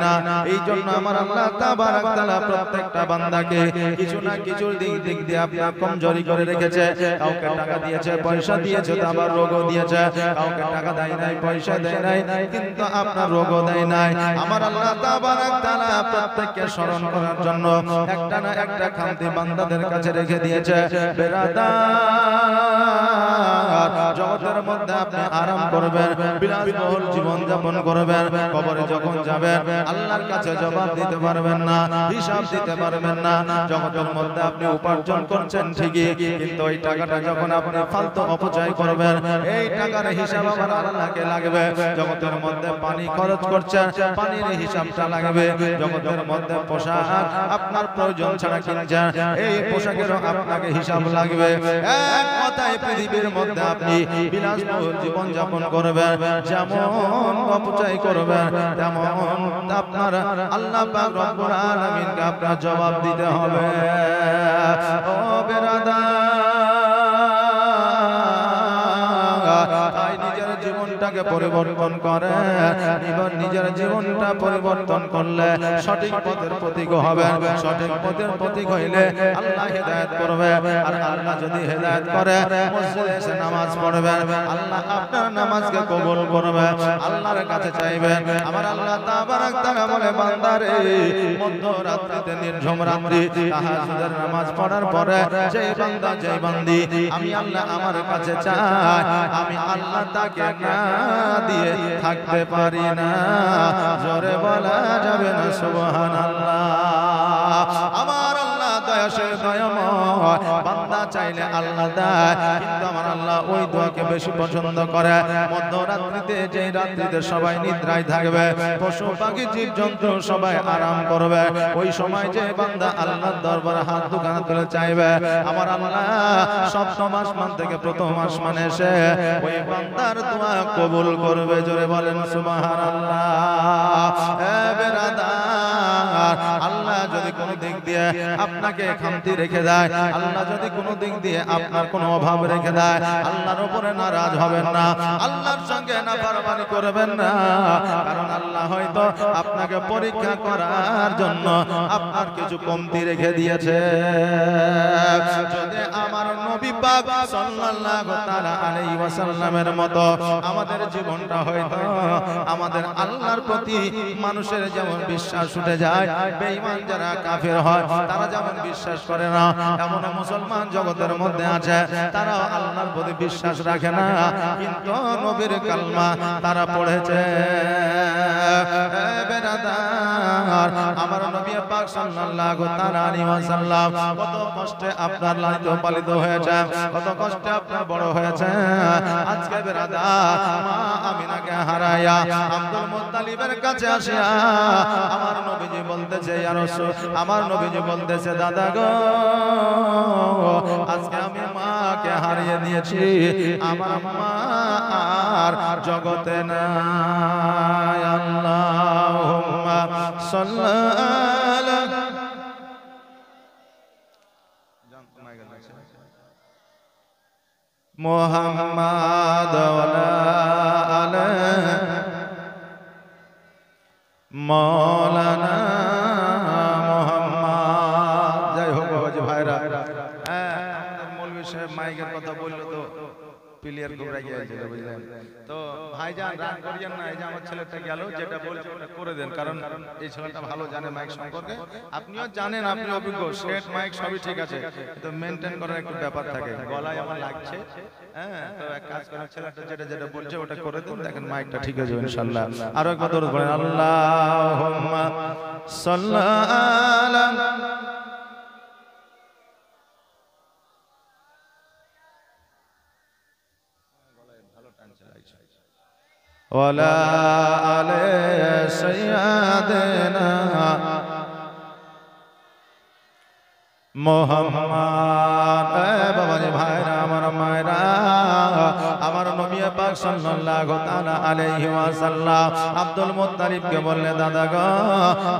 না। এই জন্য আমার আল্লাহ তাবারাক তাআলা প্রত্যেকটা বান্দাকে কিছু না কিছু দিক দিয়ে আপনার কমজোরি করে রেখেছে। কাউকে টাকা দিয়েছে, পয়সা দিয়েছে, আবার রোগও দিয়েছে। কাউকে টাকা দেয় নাই, পয়সা দেয় নাই, কিন্তু আপনার রোগও দেয় নাই। আমার আল্লাহ তাবারাক তাআলা প্রত্যেককে স্মরণ করার জন্য একটা না একটা খামতি বান্দাদের কাছে রেখে দিয়েছে। বেরাদার, জগতের মধ্যে আপনি আরাম করবেন, বিলাসবহুল জীবন যাপন করবেন, কবরে যখন যাবেন আল্লাহর কাছে জবাব দিতে পারবেন না, হিসাব দিতে পারবেন না। জগতের মধ্যে আপনি উপার্জন করছেন ঠিকই, কিন্তু ওই টাকাটা যখন আপনি ফালতু অপচয় করবেন, এই টাকার হিসাব আমার আল্লাহকে লাগবে। জগতের মধ্যে পানি খরচ করছেন, পানির হিসাবটা লাগবে। জগতের মধ্যে পোশাক আপনার প্রয়োজন ছাড়া কিনছেন, এই পোশাকেরও আপনাকে হিসাব লাগবে। এক কথায় পৃথিবীর মধ্যে আপনি বিলাসবহুল জীবন যাপন করবেন, যেমন অপচয় করবেন তেমন আপনার আল্লাহ পাক রব্বুল আলামিনকে আপনার জবাব দিতে হবে। ও বেরাদার, তাই নিজের জীবনটাকে পরিবর্তন করে, নিজের জীবনটা পরিবর্তন করলে সঠিক পথের প্রতীক হবেন। সঠিক পথের প্রতীক হইলে আল্লাহ হেদায়েত করবে। আর আল্লাহ যদি হেদায়েত করে, মসজিদে এসে নামাজ পড়বেন, আল্লাহ আপনার নামাজকে কবুল করবে, আল্লাহর কাছে চাইবেন। আমার আল্লাহ তাবারাক তাআলা বলে, বান্দারে মধ্যরাত্রিতে নির্ঝুম রাত্রি তাহাজ্জুদের নামাজ পড়ার পরে যেই বান্দা যেই বান্দি আমি আল্লাহ আমার কাছে চাই, আমি আল্লাহ তাকে না দিয়ে থাকতে পারি না। জোরে বলা যাবে না সুবহানাল্লাহ। আমার আল্লাহ দয়াশীল দয়াময়, বান্দা চাইলে আল্লাহ দেয়, কিন্তু আমার আল্লাহ ওই দোয়াকে বেশি পছন্দ করে। মধ্যরাত্রিতে যে রাত্রিতে সবাই নিদ্রায় থাকবে, পশু পাখি জীব জন্তু সবাই আরাম করবে, ওই সময় যে বান্দা আল্লাহর দরবারে হাত দুখানা তুলে চাইবে, আমার আল্লাহ সপ্তম আসমান থেকে প্রথম আসমানে এসে ওই বান্দার দোয়া কবুল করবে। জোরে বলেন সুবহানাল্লাহ। এ বেরাদার, আল্লাহ যদি কোনো দিক দিয়ে আপনাকে খামতি রেখে দেয়, আল্লাহ যদি কোনো দিক দিয়ে আপনার কোনো অভাব রেখে দেয়, আল্লাহর উপরে নারাজ হবেন না, আল্লাহর সঙ্গে নাফরমানি করবেন না। কারণ আল্লাহ হয়তো আপনাকে পরীক্ষা করার জন্য আপনার কিছু কমতি রেখে দিয়েছে। যদি আমার নবী পাক সাল্লাল্লাহু তাআলা আলাইহি ওয়াসাল্লামের মতো আমাদের জীবনটা হয়তো আমাদের আল্লাহর প্রতি মানুষের যেমন বিশ্বাস উঠে যায়, বেঈমান যারা কাফের হয় তারা যেমন বিশ্বাস করে না, এমন মুসলমান জগতের মধ্যে আছে তারা আল্লাহর প্রতি বিশ্বাস রাখে না, কিন্তু নবীর কালমা তারা পড়েছে। বেরাদার, আমার নবী পাক সাল্লাল্লাহু তাআলা আলাইহি ওয়াসাল্লাম কত কষ্টে আপনার লালিত পালিত হয়েছে, কত কষ্টে আপনার বড় হয়েছে। আজকে বেরাদার, মা আমিনাকে হারায়া আব্দুল মুত্তালিবের কাছে আসিয়া আমার নবীজি বলতেছে, ইয়া রাসূল, আমার নবীজি বলতেছে, দাদা গো, আজকে আমি মাকে হারিয়ে দিয়েছি, আমার মা আর জগতে নাই। আল্লাহুম্মা সাল্লি আলা মুহাম্মাদ ওয়া আলা মাওলানা মুহাম্মাদ। যাই হোক বাবাজি ভাইরা, মৌলভী সাহেব মাইকের কথা বললো তো প্লেয়ার ঘুরে গিয়েছিল, বুঝলেন তো ভাইজান, রান করিয়েন না। এই যে আমার ছেলেটা গেল, যেটা বলছে ওটা করে দেন, কারণ এই ছেলেটা ভালো জানে মাইক সম্পর্কে, আপনিও জানেন, আপনি অভিজ্ঞ, সেট মাইক সবই ঠিক আছে, তো মেনটেন করার একটু ব্যাপার থাকে, গলায় আমার লাগছে। হ্যাঁ, তো এক কাজ করেন, ছেলেটা যেটা বলছে ওটা করে দেন, দেখেন মাইকটা ঠিক হয়ে যাবে ইনশাআল্লাহ। আরো একবার দরুদ পড়েন, আল্লাহুম্মা সাল্লি আলা ওয়ালা আলে সাইয়্যিদিনা মুহাম্মদ। বাবাজি ভাইরা, আমার মায়েরা, আমার নবী পাক সাল্লাল্লাহু তাআলা আলাইহি ওয়াসাল্লাম আব্দুল মুত্তালিবকে বললে, দাদা গো,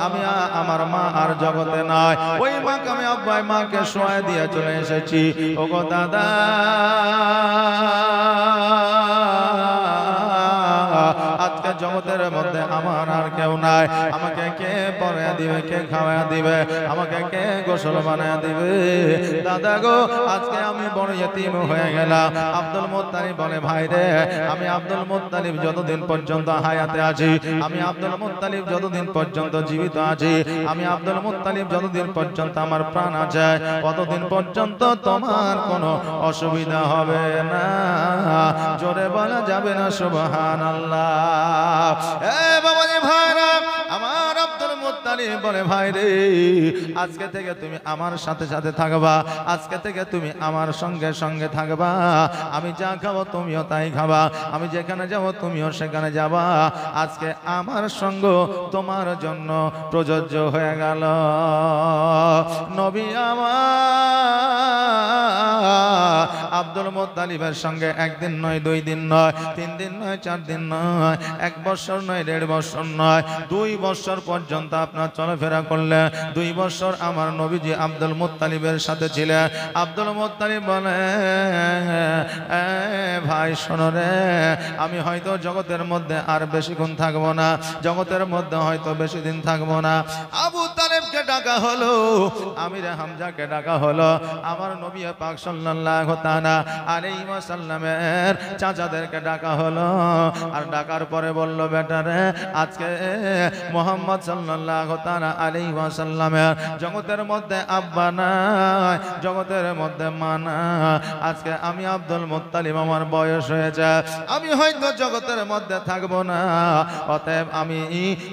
আমি আমার মা আর জগতে নাই, ওই মাকে আমি আব্বাই মাকে শোয়া দিয়ে চলে এসেছি। ওগো দাদা, আজকে জগতের মধ্যে আমার আর কেউ নাই, আমাকে কে পরে দিবে, কে খাওয়া দিবে, আমাকে কে গোসল বানায় দিবে। দাদা গো আজকে আমি বড় ইতিম হয়ে গেলাম। আব্দুল মুত্তালিব বলে ভাই রে, আমি আব্দুল মুত্তালিব যতদিন পর্যন্ত হায়াতে আছি, আমি আব্দুল মুত্তালিব যতদিন পর্যন্ত জীবিত আছি, আমি আব্দুল মুত্তালিব যতদিন পর্যন্ত আমার প্রাণ আছে, ততদিন পর্যন্ত তোমার কোনো অসুবিধা হবে না। জোরে বলা যাবে না সুবহানাল্লাহ। এ বাবাজি ভাইরা, আমার আব্দুল মুত্তালিব বলে ভাই রে, আজকে থেকে তুমি আমার সাথে সাথে থাকবা, আজকে থেকে তুমি আমার সঙ্গে সঙ্গে থাকবা। আমি যা খাবো তুমিও তাই খাবা, আমি যেখানে যাব তুমিও সেখানে যাবা। আজকে আমার সঙ্গ তোমার জন্য প্রযোজ্য হয়ে গেল। নবী আমার আব্দুল মুত্তালিবের সঙ্গে একদিন নয়, 2 দিন নয়, 3 দিন নয়, 4 দিন নয়, 1 বছর নয়, 1.5 বছর নয়, 2 বছর পর্যন্ত আপনার চলাফেরা করলে। 2 বছর আমার নবীজি আব্দুল মুত্তালিবের সাথে ছিলেন। আব্দুল মুত্তালিব বলে ভাই শোনো রে, আমি হয়তো জগতের মধ্যে আর বেশিক্ষণ থাকবো না, জগতের মধ্যে হয়তো বেশি দিন থাকবো না। আবু তালেবকে ডাকা হলো, আমির হামজাকে ডাকা হলো, আমার নবী পাক সাল্লাল্লাহু তাআলা আলাইহি ওয়াসাল্লামের চাচাদেরকে ডাকা হলো। আর ডাকার পরে বলল বেটারে, আজকে মুহাম্মদ সাল্লাল্লাহু তাআলা আলাইহি ওয়াসাল্লামের জগতের মধ্যে আব্বা নাই, জগতের মধ্যে মা নাই। আজকে আমি আব্দুল মুত্তালিব, আমার বয়স হয়েছে, আমি হয়তো জগতের মধ্যে থাকবো না। অতএব আমি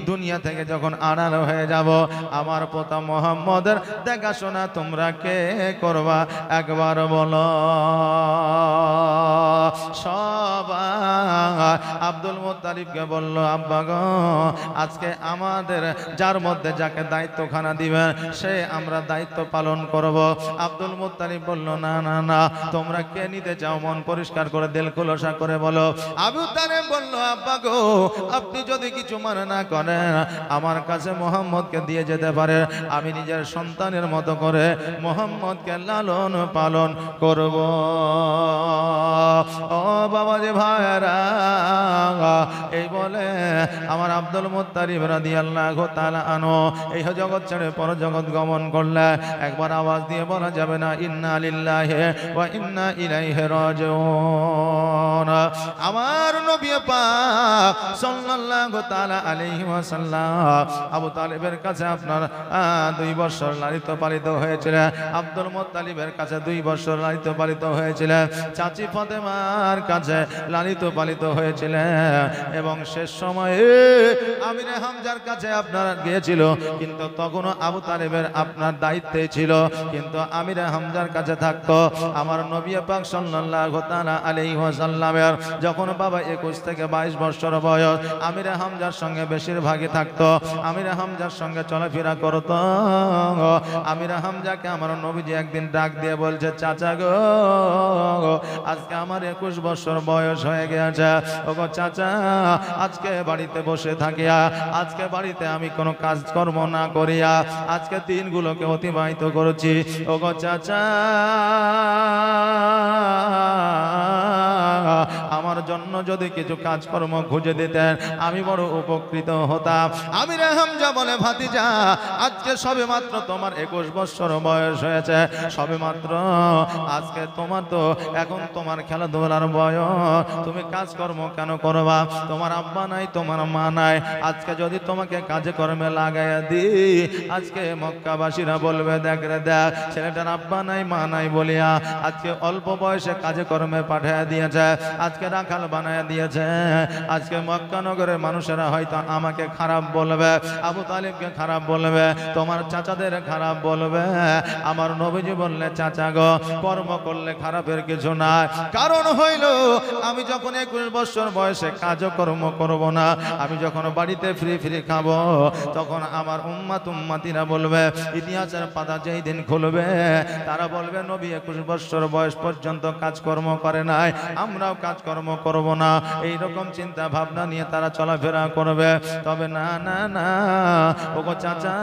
দুনিয়া থেকে যখন আড়াল হয়ে যাব, আমার পোতা মুহাম্মদের দেখাশোনা তোমরা কে করবা একবার বলো। সবাই আব্দুল মুত্তালিবকে বলল আব্বা গো, আজকে আমাদের যার মধ্যে যাকে দায়িত্বখানা দিবেন সে আমরা দায়িত্ব পালন করব। আব্দুল মুত্তালিব বলল না না না, তোমরা কে নিতে চাও মন পরিষ্কার করে দিল খোলসা করে বলো। আবু তালেব বলল আব্বা গো, আপনি যদি কিছু মনে না করেন আমার কাছে মুহাম্মদকে দিয়ে যেতে পারেন, আমি নিজের সন্তানের মতো করে মুহাম্মদকে লালন পালন করব। ও বাবা যে ভাইরা, এই বলে আমার আব্দুল মুত্তালিব রাদিয়াল্লাহু তাআলা আনহু এই জগৎ ছেড়ে পরজগৎ গমন করলে। একবার আওয়াজ দিয়ে বলা যাবে না ইন্না লিল্লাহি ওয়া ইন্না ইলাইহি রাজিউন। আমার নবী পাক সাল্লাল্লাহু তাআলা আলাইহি ওয়াসাল্লাম আবু তালেবের কাছে আপনার 2 বছর লালিত পালিত হয়েছিলেন। আব্দুল মুত্তালিবের কাছে 2 বছর লালিত পালিত হয়েছিলেন। চাচি ফাতেমার কাছে লালিত পালিত হয়েছিলেন। এবং শেষ সময়ে আমির হামজার কাছে আপনার গিয়েছিল, কিন্তু তখনও আবু তালেবের আপনার দায়িত্বে ছিল, কিন্তু আমির হামজার কাছে থাকতো। আমার নবী পাক সাল্লাল্লাহু তাআলা আলাইহি ওয়াসাল্লামের যখন বাবা 21 থেকে 22 বছর বয়স, আমির হামজার সঙ্গে বেশিরভাগই থাকতো, আমির হামজার সঙ্গে চলাফেরা করতো। আমির হামজাকে আমার নবীজি একদিন ডাক দিয়ে বলছে, চাচা গো, আজকে আমার 21 বছর বয়স হয়ে গেছে। ওগো চাচা, আজকে বাড়িতে বসে থাকিয়া, আজকে বাড়িতে আমি কোনো কাজকর্ম না করিয়া আজকে দিনগুলোকে অতিবাহিত করেছি। ওগো চাচা, আমার জন্য যদি কিছু কাজকর্ম খুঁজে দিতেন আমি বড় উপকৃত হতাম। আমির হামজা বলে ভাতিজা, আজকে সবে মাত্র তোমার 21 বছর বয়স হয়েছে, সবে মাত্র আজকে তোমার তো এখন তোমার খেলাধুলার বয়স, তুমি কাজকর্ম কেন করবা? তোমার আব্বা নাই, তোমার মা নাই, আজকে যদি তোমাকে কাজে কর্মে লাগাইয়া দিই, আজকে মক্কাবাসীরা বলবে দেখ রে দেখ, ছেলেটার আব্বা নাই মা নাই বলিয়া আজকে অল্প বয়সে কাজে কর্মে পাঠিয়ে দিয়েছে, আজকে রাখাল বানায় দিয়েছে। আজকে মক্কা নগরের মানুষেরা হয়তো আমাকে খারাপ বলবে, আবু তালিবকে খারাপ বলবে, তোমার চাচাদের খারাপ বলবে। আমার নবীজি বললে, চাচা গো, কর্ম করলে খারাপের কিছু নাই। কারণ হইল আমি যখন 21 বছর বয়সে কাজকর্ম করব না, আমি যখন বাড়িতে ফ্রি ফ্রি খাবো, তখন আমার উম্মাতিরা বলবে, ইতিহাসের পাতা যেই দিন খুলবে তারা বলবে নবী 21 বছর বয়স পর্যন্ত কাজকর্ম করে নাই, আমরাও কাজকর্ম করব না, এই রকম চিন্তা ভাবনা নিয়ে তারা চলাফেরা করবে। তবে না না না, ওগো চাচা,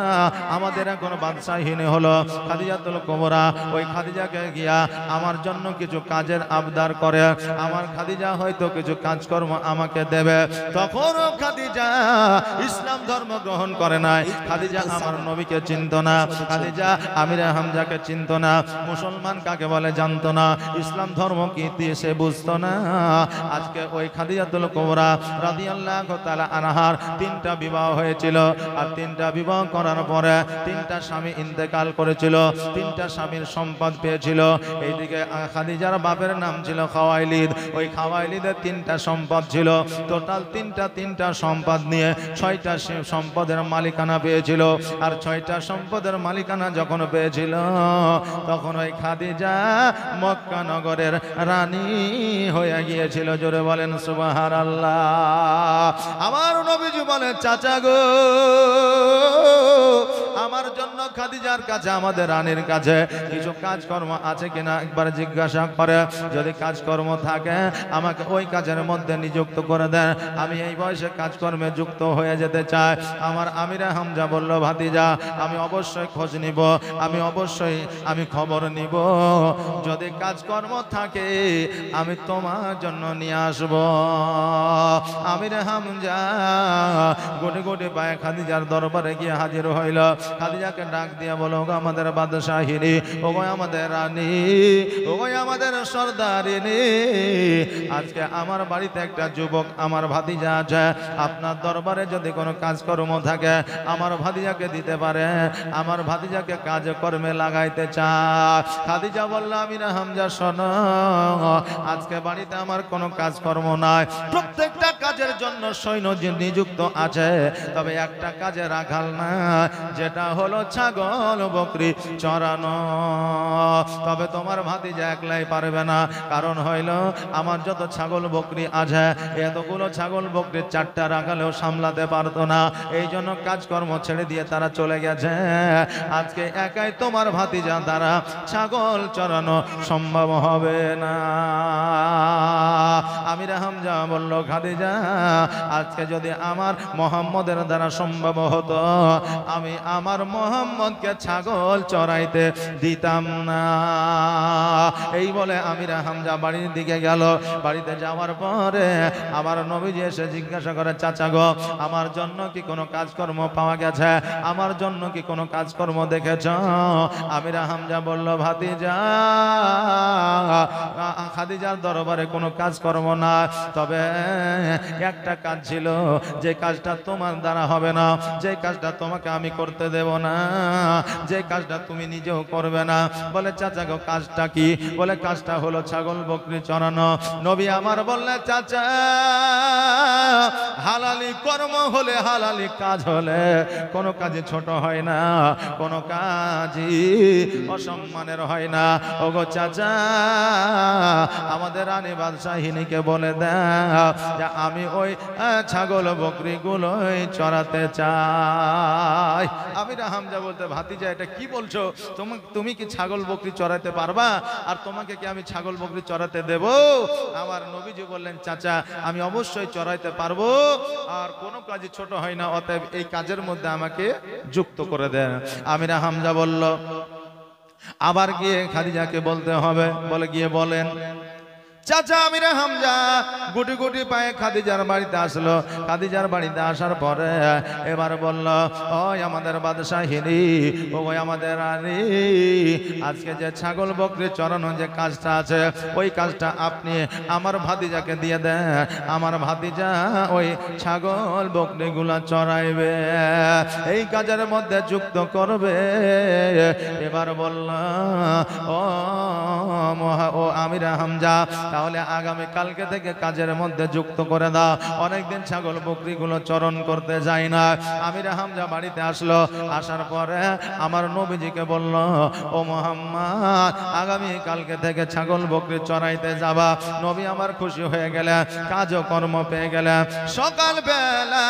আমাদের এখন বাদশাহিনী হলো খাদিজাতুল কুবরা। ওই খাদিজাকে গিয়া আমার জন্য কিছু কাজের আবদার করে, আমার খাদিজা হয়তো কিছু কাজকর্ম আমাকে দেবে। তখন খাদিজা ইসলাম ধর্ম গ্রহণ করে নাই। খাদিজা আমার নবীকে চিনত না, খাদিজা আমিরে হামজাকে চিনত না, মুসলমান কাকে বলে জানতো না, ইসলাম ধর্ম কি দিয়ে সে বুঝতো না। আজকে ওই খাদিজাতুল কুবরা রাদিয়াল্লাহু তাআলা আনহার 3টা বিবাহ হয়েছিল, আর 3টা বিবাহ করার পরে 3টা স্বামী ইন্তেকাল করেছিল, 3টা স্বামীর সম্পদ পেয়েছিল। এইদিকে খাদিজার বাপের নাম ছিল খাওয়াইলিদ, ওই খাওয়াইলিদের 3টা সম্পদ ছিল। টোটাল 3টা সম্পদ নিয়ে 6টা সম্পদের মালিকানা পেয়েছিল। আর 6টা সম্পদের মালিকানা যখন পেয়েছিল, তখন ওই খাদিজা মক্কা নগরের রানী হয়ে গিয়েছিল। জোরে বলেন সুবহানাল্লাহ। আমার নবীজি বলেন, চাচা গো, আমার জন্য খাদিজার কাছে, আমাদের রানীর কাছে কিছু কাজকর্ম আছে কিনা একবার জিজ্ঞাসা করে। যদি কাজকর্ম থাকে আমাকে ওই কাজের মধ্যে নিযুক্ত করে দেন, আমি এই বয়সে কাজকর্মে যুক্ত হয়ে যেতে চাই। আমার আমিরে হামজা বলল, ভাতিজা, আমি অবশ্যই খোঁজ নিব, আমি খবর নিব। যদি কাজকর্ম থাকে আমি তোমার জন্য নিয়ে আসব। আমিরে হামজা গোটে গোটে পায়ে খাদিজার দরবারে গিয়ে হাজির হইল। খাদিজাকে ডাক দিয়া বলো, গো আমাদের বাদশাহিনী, ও গো আমাদের রানী, ও গো আমাদের সর্দারিনী, আজকে আমার বাড়িতে একটা যুবক আমার ভাতিজা আছে, আপনার দরবারে যদি কোনো কাজকর্ম থাকে আমার ভাতিজাকে দিতে পারে, আমার ভাতিজাকে কাজকর্মে লাগাইতে চায়। খাদিজা বলল, আমিরে হামজা শোনো, আজকে বাড়িতে আমার কোনো কাজকর্ম নাই, প্রত্যেকটা কাজের জন্য সৈন্য নিযুক্ত আছে, তবে একটা কাজে রাখাল না, যেটা হলো ছাগল বকরি চড়ানো। তবে তোমার ভাতিজা একলাই পারবে না, কারণ হইল আমার যত ছাগল বকরি আছে, এতগুলো ছাগল বকরি 4টা রাখালেও সামলাতে পারতো না, এই জন্য কাজকর্ম ছেড়ে দিয়ে তারা চলে গেছে। আজকে একাই তোমার ভাতিজা দ্বারা ছাগল চড়ানো সম্ভব হবে না। আমিরে হামজা বলল, খাদিজা, আজকে যদি আমার মোহাম্মদের দ্বারা সম্ভব হতো, আমি আমার মোহাম্মদকে ছাগল চড়াইতে দিতাম না। এই বলে আমিরে হামজা বাড়ির দিকে গেল। বাড়িতে যাওয়ার পরে আমার নবীজি এসে জিজ্ঞাসা করে, চাচা গো, আমার জন্য কি কোনো কাজকর্ম পাওয়া গেছে, আমার জন্য কি কোনো কাজকর্ম দেখেছ? আমিরে হামজা বলল, ভাতিজা, খাদিজার দরবারে কোনো কাজকর্ম না, তবে একটা কাজ ছিল, যে কাজটা তোমার দ্বারা হবে না, যে কাজটা তোমাকে আমি করতে দেব না, যে কাজটা তুমি নিজেও করবে না। বলে, চাচা গো, কাজটা কি? বলে, কাজটা হলো ছাগল বকরি চড়ানো। নবী আমার বললেন, চাচা, হালালি কর্ম হলে, হালালি কাজ হলে কোনো কাজে ছোট হয় না, কোনো কাজই অসম্মানের হয় না। ওগো চাচা, আমাদের রানী বাদশাহিনীকে বলে দাও যে আমি ওই ছাগল বকরি গুলোই চড়াতে চাই। আমিরে হামজা বলতে, ভাতিজা, এটা কি বলছো? তুমি কি ছাগল বকরি চড়াতে পারবা? আর তোমাকে কি আমি ছাগল বকরি চড়াতে দেব? আমার নবীজি বললেন, চাচা, আমি অবশ্যই চড়াইতে পারবো, আর কোনো কাজই ছোট হয় না, অতএব এই কাজের মধ্যে আমাকে যুক্ত করে দেন। আমিরে হামজা বলল, আবার গিয়ে খাদিজাকে বলতে হবে। বলে, গিয়ে বলেন। চাচা আমিরে হামজা গুটি গুটি পায়ে খাদিজার বাড়িতে আসলো। খাদিজার বাড়িতে আসার পরে এবার বলল, ওই আমাদের বাদশাহিনী, ওই আমাদের রানী, আজকে যে ছাগল বকরি চড়ানো যে কাজটা আছে, ওই কাজটা আপনি আমার ভাতিজাকে দিয়ে দেন। আমার ভাতিজা ওই ছাগল বকরিগুলা চড়াইবে, এই কাজের মধ্যে যুক্ত করবে। এবার বলল, ও আমিরে হামজা, তাহলে আগামী কালকে থেকে কাজের মধ্যে যুক্ত করে দাও। অনেকদিন ছাগল বকরিগুলো চরণ করতে যায় না। আমিরে হামজা বাড়িতে আসলো। আসার পরে আমার নবীজিকে বলল, ও মুহাম্মদ, আগামী কালকে থেকে ছাগল বকরি চড়াইতে যাবা। নবী আমার খুশি হয়ে গেলে, কাজও কর্ম পেয়ে গেলে। সকাল বেলা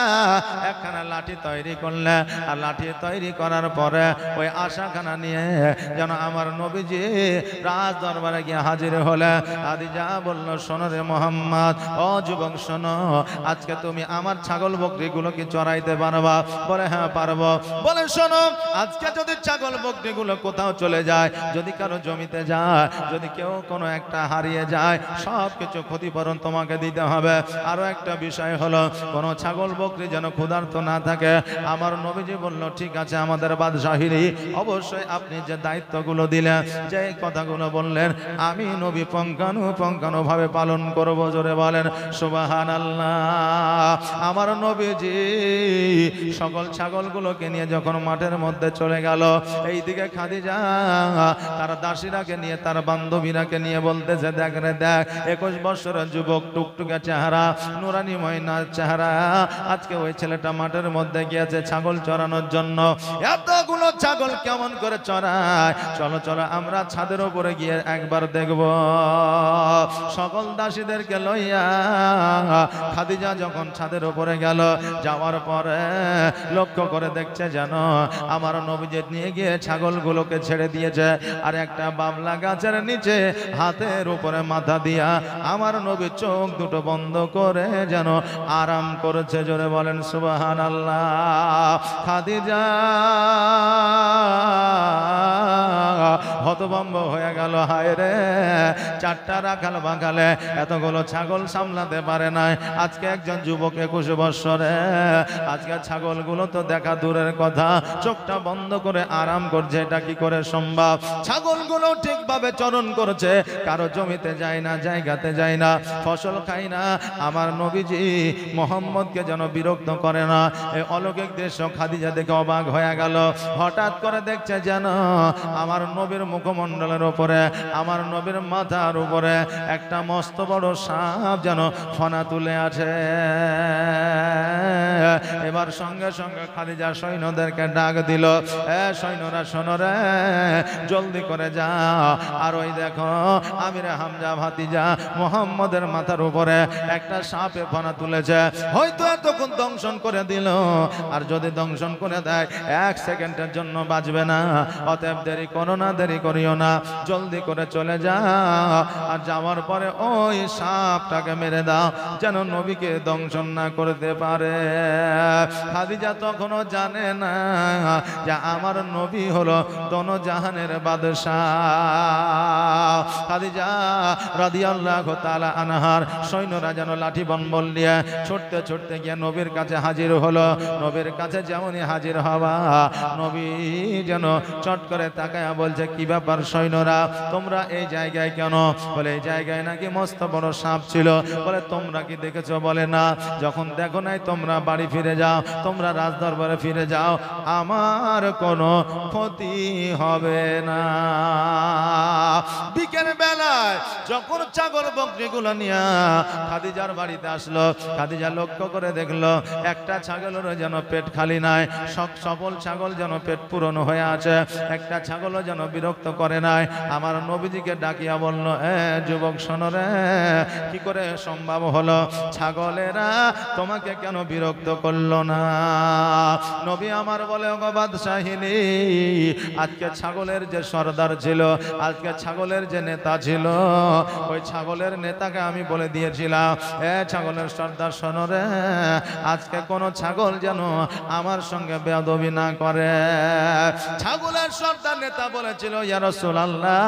একখানা লাঠি তৈরি করলে, আর লাঠি তৈরি করার পরে ওই আশাখানা নিয়ে যেন আমার নবীজি রাজ দরবারে গিয়ে হাজির হলে। খাদিজা বলল শোনো রে মুহাম্মদ, ও যুবক শোনো, আজকে তুমি আমার ছাগল বকরিগুলো কি চড়াইতে পারবা? বলে হ্যাঁ পারবো। বলে শোনো, আজকে যদি ছাগল বকরিগুলো কোথাও চলে যায়, যদি কারো জমিতে যায়, যদি কেউ কোনো একটা হারিয়ে যায়, সব কিছু ক্ষতিপূরণ তোমাকে দিতে হবে। আরো একটা বিষয় হলো, কোনো ছাগল বকরি যেন ক্ষুধার্ত না থাকে। আমার নবীজি বলল ঠিক আছে, আমাদের বাদশাহিনী অবশ্যই আপনি যে দায়িত্বগুলো দিলেন, যে কথাগুলো বললেন, আমি নবী পঙ্কানুভাবে পালন করব। জোরে বলেন সুবহানাল্লাহ। আমার নবীজি সকল ছাগলগুলোকে নিয়ে যখন মাঠের মধ্যে চলে গেল, এইদিকে খাদিজা তার দাসীরাকে নিয়ে, তার বান্ধবীরাকে নিয়ে বলতেছে, দেখ রে দেখ, 21 বছরের যুবক, টুকটুকে চেহারা, নুরানি ময়নার চেহারা, আজকে ওই ছেলেটা মাঠের মধ্যে গিয়েছে ছাগল চড়ানোর জন্য। এতগুলো ছাগল কেমন করে চড়ায়? চলো চলো আমরা ছাদের উপরে গিয়ে একবার দেখব। সকল দাসীদেরকে লইয়া খাদিজা যখন ছাদের উপরে গেল, যাওয়ার পরে লক্ষ্য করে দেখছে যেন আমার নবীজি নিয়ে গিয়ে ছাগলগুলোকে ছেড়ে দিয়েছে, আর একটা বাবলা গাছের নিচে হাতের উপরে মাথা দিয়া আমার নবী চোখ দুটো বন্ধ করে যেন আরাম করেছে। জোরে বলেন সুবহানাল্লাহ। খাদিজা হতভম্ব হয়ে গেল, হায় রে, 4টা রাখাল বাগালে এতগুলো ছাগল সামলাতে পারে নাই। আজকে একজন যুবক 21 বছরে, আজকে ছাগলগুলো তো দেখা দূরের কথা, চোখটা বন্ধ করে আরাম করছে, এটা কি করে সম্ভব? ছাগলগুলো ঠিকভাবে চরণ করছে, কারো জমিতে যায় না, জায়গাতে যায় না, ফসল খায় না। আমার নবীজি মোহাম্মদকে যেন বিরক্ত করে না। এই অলৌকিক দৃশ্য খাদিজা দেখে অবাক হয়ে গেল। হঠাৎ করে দেখছে যেন আমার নবীর মুখমণ্ডলের উপরে, আমার নবীর মাথার উপরে একটা মস্ত বড় সাপ যেন ফনা তুলে আছে। এবার সঙ্গে সঙ্গে খাদিজা সৈন্যদেরকে ডাক দিল, সৈন্যরা শোনো রে, জলদি করে যাও, আর ওই দেখো আমিরে হামজা ভাতিজা মুহাম্মদের মাথার উপরে একটা সাপে ফনা তুলেছে, হয়তো এতক্ষণ দংশন করে দিল, আর যদি দংশন করে দেয় 1 সেকেন্ডের জন্য বাঁচবে না। অতএব দেরি করো না, দেরি করিও না, জলদি করে চলে যাও, আর যাওয়ার পরে ওই সাপটাকে মেরে দাও যেন নবীকে দংশন না করতে পারে। খাদিজা তখনও জানে না যে আমার নবী হলো দোনো জাহানের বাদশাহ। খাদিজা রাদিয়াল্লাহু তাআলা আনহার সৈন্যরা যেন লাঠি বম্বল নিয়ে ছুটতে ছুটতে গিয়ে নবীর কাছে হাজির হলো। নবীর কাছে যেমনই হাজির হওয়া, নবী যেন চট করে তাকায়া বলছে, কি ব্যাপার সৈন্যরা, তোমরা এই জায়গায় কেন? বলে এই জায়গায় নাকি মস্ত বড় সাপ ছিল। বলে তোমরা কি দেখেছো? বলে না। যখন দেখো নাই তোমরা বাড়ি ফিরে যাও, তোমরা রাজদরবারে ফিরে যাও, আমার কোনো ক্ষতি হবে না। বিকেল বেলায় যখন ছাগল বকরিগুলো নিয়ে খাদিজার বাড়িতে আসলো, খাদিজা লক্ষ্য করে দেখলো একটা ছাগলের যেন পেট খালি নাই, সকল ছাগল যেন পেট পূরণ হয়ে আছে, একটা ছাগলও যেন বিরক্ত করে নাই। আমার নবীজিকে ডাকিয়া বলল, যুবক শোনো রে, কি করে সম্ভব হলো? ছাগলেরা তোমাকে কেন বিরক্ত করলো না? নবী আমার বলে, ওগো বাদশাহিনী, আজকে ছাগলের যে সর্দার ছিল, আজকে ছাগলের যে নেতা ছিল, ওই ছাগলের নেতাকে আমি বলে দিয়েছিলাম, ছাগলের সর্দার শোনো রে, আজকে কোন ছাগল যেন আমার সঙ্গে বেয়াদবি না করে। ছাগলের সর্দার নেতা বলেছিল, ইয়া রাসূলুল্লাহ,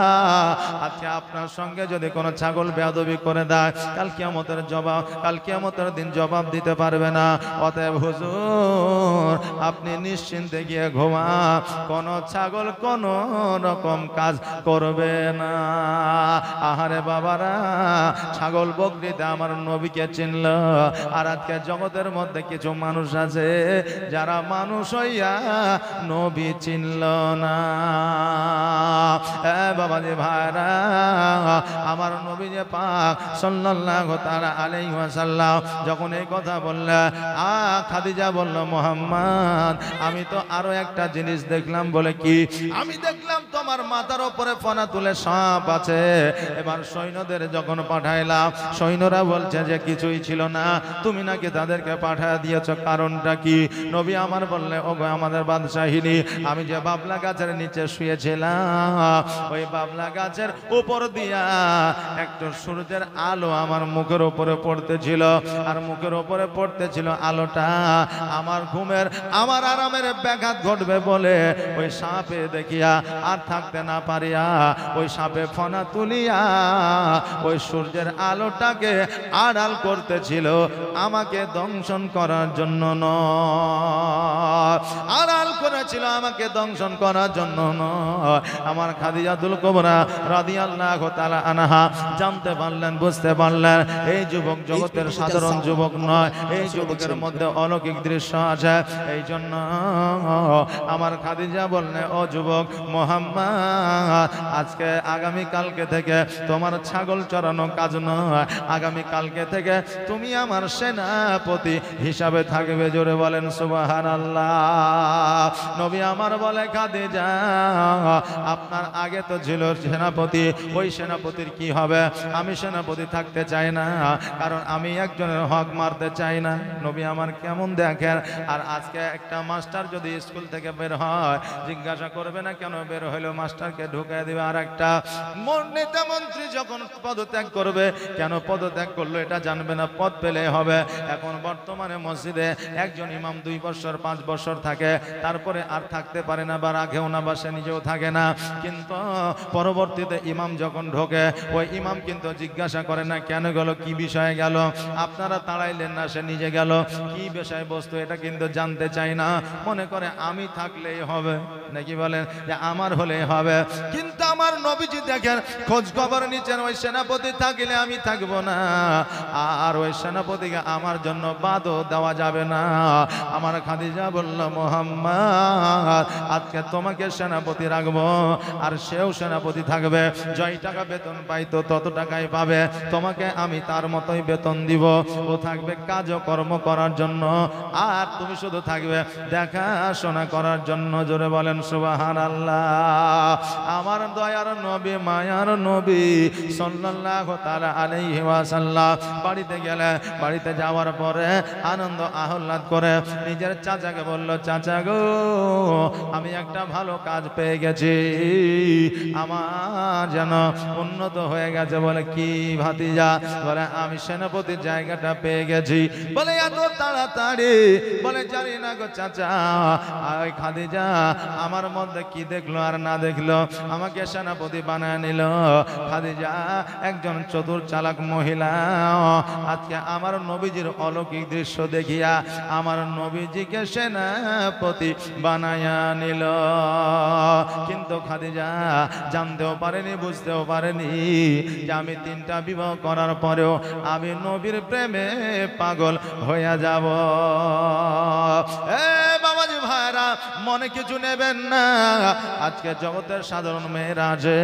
আজকে আপনার সঙ্গে যদি কোনো ছাগল বেয়াদবি করে দেয়, কাল কিয়ামতের দিন জবাব দিতে পারবে না। অতএব হুজুর, আপনি নিশ্চিন্তে গিয়ে ঘুমান, কোন ছাগল কোন রকম কাজ করবে না। আহারে বাবারা, ছাগল বকরিতে আমার নবীকে চিনল। আর আজকে জগতের মধ্যে কিছু মানুষ আছে যারা মানুষ হইয়া নবী চিনল না। বাবাজি ভাইরা, আমার নবী যে পাক সাল্লাল্লাহু তাআলা আলাইহি ওয়াসাল্লাম যখন এই কথা বলল, খাদিজা বলল, মুহাম্মদ, আমি তো আরো একটা জিনিস দেখলাম। বলে কি? আমি দেখলাম তোমার আমার মাথার উপরে ফনা তুলে সাপ আছে। এবার সৈন্যদের যখন পাঠাইলাম, সৈন্যরা বলছে যে কিছুই ছিল না, তুমি নাকি তাদেরকে পাঠায় দিয়েছো, কারণটা কি? নবী আমার বললে, ও গো আমাদের বাদশাহিনী, আমি যে বাবলা গাছের নিচে শুয়েছিলাম, ওই বাবলা গাছের উপর দিয়া একটু সূর্যের আলো আমার মুখের উপরে পড়তেছিল, আর মুখের উপরে পড়তেছিল আলোটা আমার ঘুমের, আমার আরামের ব্যাঘাত ঘটবে বলে ওই সাপে দেখিয়া আর থাকতে না পারিয়া ওই সাপে ফনা তুলিয়া ওই সূর্যের আলোটাকে আড়াল করতেছিল, আমাকে দংশন করার জন্য নয়, আড়াল করেছিল আমাকে দংশন করার জন্য নয়। আমার খাদিজাতুল কুবরা রাদিয়াল্লাহু তাআলা আনহা জানতে পারলেন, বুঝতে পারলেন এই যুবক জগতের সাধারণ যুবক নয়, এই যুবকের মধ্যে অলৌকিক দৃশ্য আছে। এই জন্য আমার খাদিজা বললেন, ও যুবক মুহাম্মদ, আজকে আগামী কালকে থেকে তোমার ছাগল চড়ানো কাজ নয়, আগামী কালকে থেকে তুমি আমার সেনাপতি হিসাবে থাকবে। জোরে বলেন সুবহানাল্লাহ। নবী আমার বলে, খাদিজা আপনার আগে তো ছিল সেনাপতি, ওই সেনাপতির কি হবে? আমি সেনাপতি থাকতে চাই না, কারণ আমি একজনের হক মারতে চাই না। নবী আমার কেমন দেখেন। আর আজকে একটা মাস্টার যদি স্কুল থেকে বের হয়, জিজ্ঞাসা করবে না কেন বের হইলো, মাস্টারকে ঢুকাই দিবে। আর একটা নেতা মন্ত্রী যখন পদত্যাগ করবে, কেন পদত্যাগ করলো এটা জানবে না, পদ পেলে হবে। এখন বর্তমানে মসজিদে একজন ইমাম 2 বছর 5 বছর থাকে, তারপরে আর থাকতে পারে না, বা রাখেও না, বা সে নিজেও থাকে না। কিন্তু পরবর্তীতে ইমাম যখন ঢোকে, ওই ইমাম কিন্তু জিজ্ঞাসা করে না কেন গেল, কি বিষয়ে গেল, আপনারা তাড়াইলেন না, সে নিজে গেল, কি বিষয় বস্তু এটা কিন্তু জানতে চাই না, মনে করে আমি থাকলেই হবে, নাকি বলেন যে আমার হলেই হবে। কিন্তু আমার নবীজি দেখেন খোঁজ খবর নিচ্ছেন, ওই সেনাপতি থাকলে আমি থাকবো না, আর ওই সেনাপতিকে আমার জন্য বাদও দেওয়া যাবে না। আমার খাদিজা বলল, মুহাম্মদ আজকে তোমাকে সেনাপতি রাখবো, আর সেও সেনাপতি থাকবে, যয় টাকা বেতন পাইতো তত টাকাই পাবে, তোমাকে আমি তার মতোই বেতন দিব। ও থাকবে কাজকর্ম করার জন্য, আর তুমি শুধু থাকবে দেখাশোনা করার জন্য। জোরে বলেন সুবহানাল্লাহ। আমার দয়ার নবী, মায়ার নবী সাল্লাল্লাহু তাআলা আলাইহি ওয়াসাল্লাম বাড়িতে গেলে, বাড়িতে যাওয়ার পরে আনন্দ আহ্লাদ করে নিজের চাচাকে বলল, চাচা গো আমি একটা ভালো কাজ পেয়ে গেছি, আমার যেন উন্নত হয়ে গেছে। বলে কি ভাতিজা? বলে আমি সেনাপতির জায়গাটা পেয়ে গেছি। বলে এত তাড়াতাড়ি? বলে জানি না গো চাচা, ওই খাদিজা আমার মধ্যে কি দেখলো আর না দেখলো, আমাকে সেনাপতি বানায় নিল। খাদিজা একজন চতুর চালাক মহিলা, আজকে আমার নবীজির অলৌকিক দৃশ্য দেখিয়া আমার নবীজিকে সেনাপতি বানায়া নিল। কিন্তু খাদিজা জানতেও পারেনি, বুঝতেও পারেনি যে আমি 3টা বিবাহ করার পরেও আমি নবীর প্রেমে পাগল হয়ে যাব। বাবাজি ভাইরা, মনে কিছু নেবেন না, আজকে জগতের সাধারণ মেয়েরা আছে,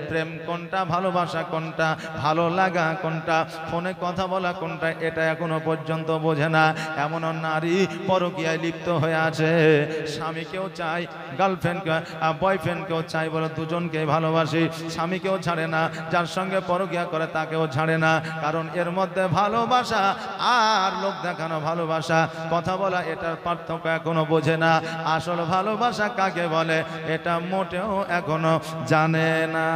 প্রেম কোনটা, ভালোবাসা কোনটা, ভালো লাগা কোনটা, ফোনে কথা বলা কোনটা, এটা এখনো পর্যন্ত বোঝে না। এমন নারী পরকীয়ায় লিপ্ত হয়ে আছে, স্বামীকেও চাই, গার্লফ্রেন্ডকে বয়ফ্রেন্ডকেও চাই, বলে দুজনকেই ভালোবাসি, স্বামীকেও ছাড়ে না, যার সঙ্গে পরকীয়া করে তাকেও ছাড়ে না। কারণ এর মধ্যে ভালোবাসা আর লোক দেখানো ভালোবাসা, কথা বলা, এটার পার্থক্য এখনো বোঝে না। আসল ভালোবাসা কাকে বলে এটা মোটেও এখনো জানে না।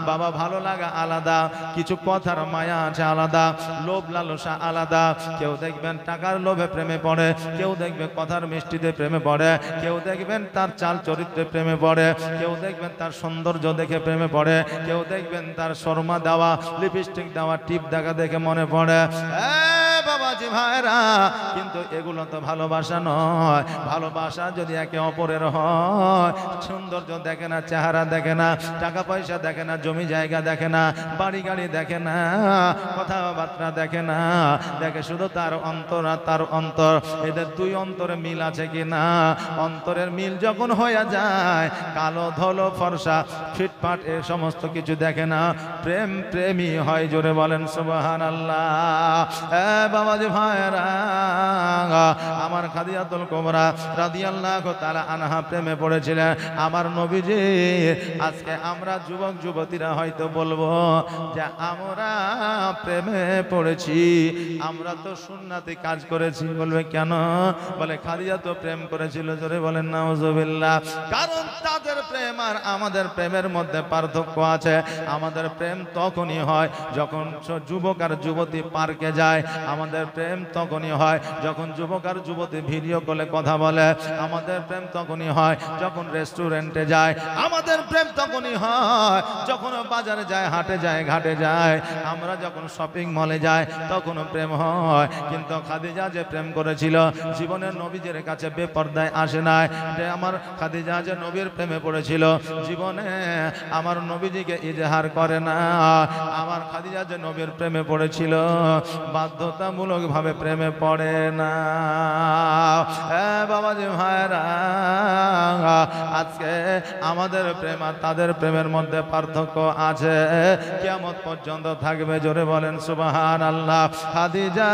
বাবা, ভালো লাগা আলাদা, কিছু কথার মায়া আছে আলাদা, লোভ লালসা আলাদা। কেউ দেখবেন টাকার লোভে প্রেমে পড়ে, কেউ দেখবে কথার মিষ্টিতে প্রেমে পড়ে, কেউ দেখবেন তার চাল চরিত্রে প্রেমে পড়ে, কেউ দেখবেন তার সৌন্দর্য দেখে প্রেমে পড়ে, কেউ দেখবেন তার শর্মা দেওয়া, লিপস্টিক দেওয়া, টিপ দেখা দেখে মনে পড়ে। বাবাজি ভাইরা, কিন্তু এগুলো তো ভালোবাসা নয়। ভালোবাসা যদি একে অপরের হয়, সৌন্দর্য দেখে না, চেহারা দেখে না, টাকা পয়সা দেখে না, জমি জায়গা দেখে না, বাড়ি গাড়ি দেখে না, কথাবার্তা দেখে না, দেখে শুধু তার অন্তর আর তার অন্তর, এদের 2 অন্তরে মিল আছে কিনা। অন্তরের মিল যখন হয়ে যায়, কালো ধলো ফর্সা ফিটফাট এ সমস্ত কিছু দেখে না, প্রেম প্রেমী হয়। জোরে বলেন সুবহানাল্লাহ। বাবাজি ভাইরা, আমার খাদিজাতুল কুবরা রাদিয়াল্লাহু তাআলা আনহা প্রেমে পড়েছিলেন আমার নবীজি। আজকে আমরা যুবক যুবতীরা হয়তো বলবো যে আমরা প্রেমে পড়েছি, আমরা তো সুন্নাতি কাজ করেছি। বলবে কেন? বলে খাদিজা তো প্রেম করেছিল। জোরে বলেন নাউজুবিল্লাহ। কারণ তাদের প্রেম আর আমাদের প্রেমের মধ্যে পার্থক্য আছে। আমাদের প্রেম তখনই হয় যখন যুবক আর যুবতী পার্কে যায়। আমাদের প্রেম তখনই হয় যখন যুবক আর যুবতী ভিডিও কলে কথা বলে। আমাদের প্রেম তখনই হয় যখন রেস্টুরেন্টে যায়। আমাদের প্রেম তখনই হয় যখন বাজারে যায়, হাটে যায়, ঘাটে যায়। আমরা যখন শপিং মলে যাই তখনও প্রেম হয়। কিন্তু খাদিজা যে প্রেম করেছিল, জীবনের নবীজের কাছে বেপরদায় আসে নাই। আমার খাদিজা যে নবীর প্রেমে পড়েছিল, জীবনে আমার নবীজিকে ইজহার করে না। আমার খাদিজা যে নবীর প্রেমে পড়েছিল, বাধ্যতামূলক ভাবে প্রেমে পড়ে না। বাবাজি ভাইরা, আজকে আমাদের প্রেম আর তাদের প্রেমের মধ্যে পার্থক্য আছে, কিয়ামত পর্যন্ত থাকবে। জোরে বলেন সুবহানাল্লাহ। খাদিজা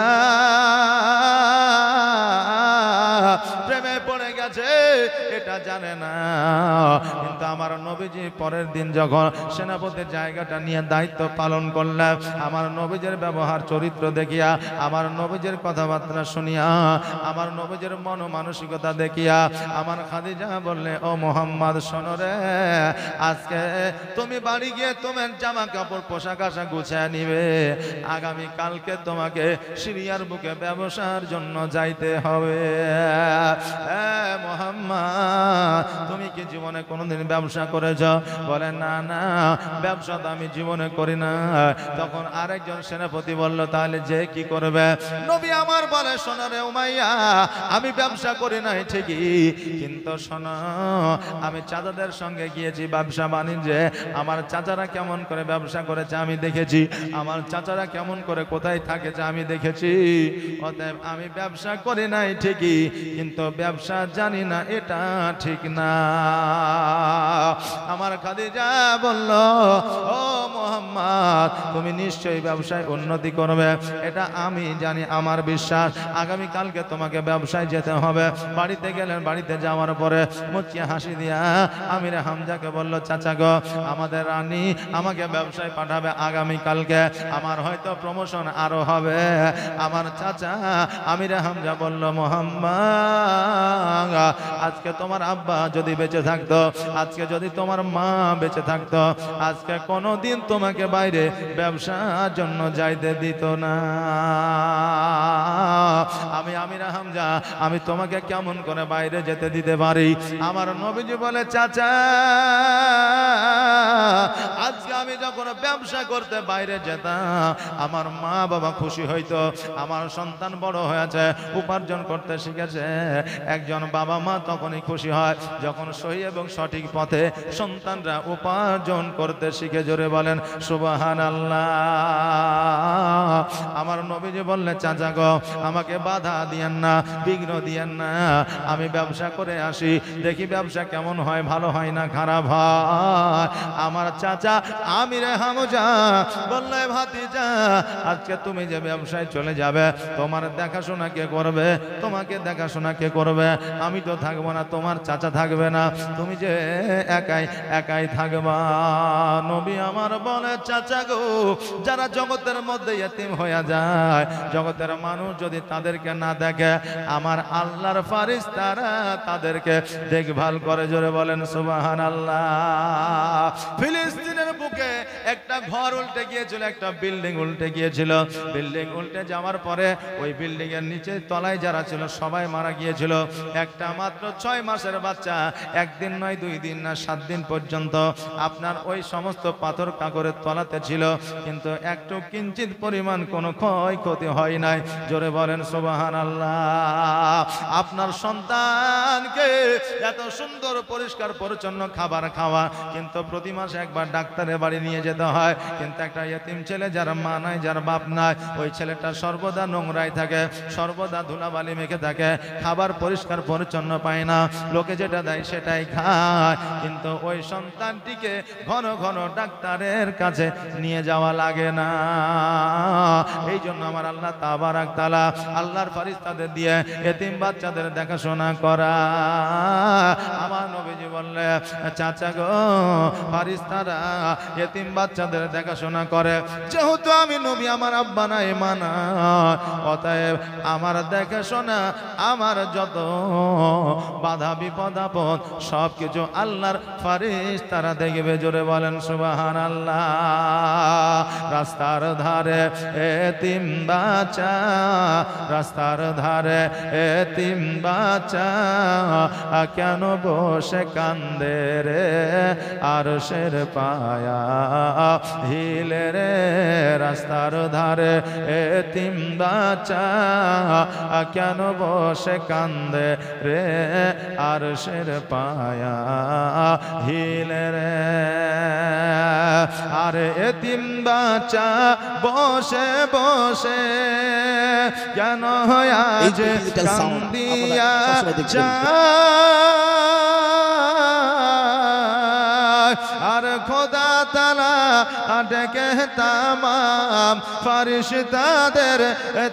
প্রেমে পড়ে গেছে এটা জানে না, কিন্তু আমার নবীজি পরের দিন যখন সেনাপতির জায়গাটা নিয়ে দায়িত্ব পালন করলেন, আমার নবীজের ব্যবহার চরিত্র দেখিয়া, আমার নবীজের কথাবার্তা শুনিয়া, আমার নবীজের মন মানসিকতা দেখিয়া আমার খাদিজা বললে, ও মোহাম্মদ শোনো রে, আজকে তুমি বাড়ি গিয়ে তোমার জামা কাপড় পোশাক আশাক গুছিয়ে নিবে। আগামী কালকে তোমাকে সিরিয়ার বুকে ব্যবসার জন্য যাইতে হবে। মোহাম্মদ তুমি কি জীবনে কোনোদিন ব্যবসা করেছ? বলে না না, ব্যবসা তো আমি জীবনে করি না। তখন আরেকজন সেনাপতি বলল, তাহলে যে কি করবে? নবী আমার বলে, শোনো রে উমাইয়া, আমি ব্যবসা করি নাই ঠিকই, কিন্তু শোনো, আমি চাচাদের সঙ্গে গিয়েছি ব্যবসা বাণিজ্যে। আমার চাচারা কেমন করে ব্যবসা করেছে আমি দেখেছি, আমার চাচারা কেমন করে কোথায় থাকেছে আমি দেখেছি। অতএব আমি ব্যবসা করি নাই ঠিকই, কিন্তু ব্যবসা জানি না, এটা ঠিক না। আমার খাদিজা বলল, ও মোহাম্মদ, তুমি নিশ্চয়ই ব্যবসায় উন্নতি করবে, এটা আমি জানি, আমার বিশ্বাস। আগামী কালকে তোমাকে ব্যবসায় যেতে হবে। বাড়িতে গেলেন, বাড়িতে যাওয়ার পরে মুচকি হাসি দিয়া আমির হামজাকে বলল, চাচা গো, আমাদের রানী আমাকে ব্যবসায় পাঠাবে আগামী কালকে, আমার হয়তো প্রমোশন আরো হবে। আমার চাচা আমির হামজা বলল, মোহাম্মদ, আজকে তোমার আব্বা যদি বেঁচে থাকতো, আজকে যদি তোমার মা বেঁচে থাকতো, আজকে কোনোদিন তোমাকে বাইরে ব্যবসার জন্য যাইতে দিত না। আমি আমির হামজা, আমি তোমাকে কেমন করে বাইরে যেতে দিতে পারি? আমার নবীজি বলে, চাচা, আজকে আমি যখন ব্যবসা করতে বাইরে যেতাম, আমার মা বাবা খুশি হইতো। আমার সন্তান বড় হয়েছে, উপার্জন করতে শিখেছে। একজন বাবা মা তখনই খুশি হয় যখন সহি এবং সঠিক পথে সন্তানরা উপার্জন করতে শিখে। জোরে বলেন সুবহানাল্লাহ। আমার নবীজি বললে, চাচা গো, আমাকে বাধা দিয়েন না, বিঘ্ন দিয়েন না, আমি ব্যবসা করে আসি, দেখি ব্যবসা কেমন হয়, ভালো হয় না খারাপ হয়। আমার চাচা আমির হামজা বললে, ভাতিজা, আজকে তুমি যে ব্যবসায় চলে যাবে, তোমার দেখাশোনা কে করবে? তোমাকে দেখাশোনা কে করবে? আমি তো থাকবো না, তোমার চাচা থাকবে না, তুমি যে একাই একাই থাকবা। নবী আমার বলে, চাচা গো, যারা জগতের মধ্যে ইতিম হয়ে যায়, জগতের মানুষ যদি তাদেরকে না দেখে, আমার আল্লাহর ফারিস্তারা তাদেরকে দেখভাল করে। জোরে বলেন সুবহানাল্লাহ। ফিলিস্তিনের বুকে একটা ঘর উল্টে গিয়েছিল, একটা বিল্ডিং উল্টে গিয়েছিল। বিল্ডিং উল্টে যাওয়ার পরে ওই বিল্ডিং এর নিচে তলায় যারা ছিল সবাই মারা গিয়েছিল। একটা মাত্র 6 মাসের বাচ্চা, একদিন নয়, 2 দিন না, 7 দিন পর্যন্ত আপনার ওই সমস্ত পাথর কাকরের তলাতে ছিল, কিন্তু একটু কিঞ্চিত পরিমাণ কোনো ক্ষয়ক্ষতি হয় নাই। জোরে বলেন সুবহানাল্লাহ। আপনার সন্তানকে এত সুন্দর পরিষ্কার পরিচ্ছন্ন খাবার খাওয়া, কিন্তু প্রতি মাসে একবার ডাক্তারের বাড়ি নিয়ে যেতে হয়। হয়, কিন্তু একটা ইতিম ছেলে যার মা নাই, যার বাপ নাই, ওই ছেলেটা সর্বদা নোংরাই থাকে, সর্বদা ধুলাবালি মেখে থাকে, খাবার পরিষ্কার পরিচ্ছন্ন পায় না, লোকে যেটা দেয় সেটাই খায়। কিন্তু ওই সন্তানটিকে ঘন ঘন ডাক্তারের কাছে নিয়ে যাওয়া লাগে না। এই জন্য আমার আল্লাহ তাবারাক তাআলা আল্লাহর ফেরেশতাদের দিয়ে এতিম বাচ্চাদের দেখাশোনা করা। আমার নবীজি বললে, চাচা গো, ফেরেশতারা এতিম বাচ্চাদের দেখাশোনা করে, যেহেতু আমি নবী, আমার আব্বা নাই, মা নাই, অতএব আমার দেখাশোনা, আমার যত বাধা বিপদ আপদ সব কিছু আল্লাহর ফেরেশতারা দেখবে। জোরে বলেন সুবহানাল্লাহ। রাস্তার ধারে এতিম বাচ্চা, রাস্তার ধারে এতিম বাচ্চা কেন বসে কান্দে রে, আরশের পায়া হিলে রে। রাস্তার ধারে এতিম বাচ্চা কেন বসে কান্দে রে, আরশের পায়া হিলে রে। আরে এতিম বাচ্চা বসে বসে কেন আজ কান্দিয়া আর খোদা তাআলা ডেকে তামাম ফেরেশতাদের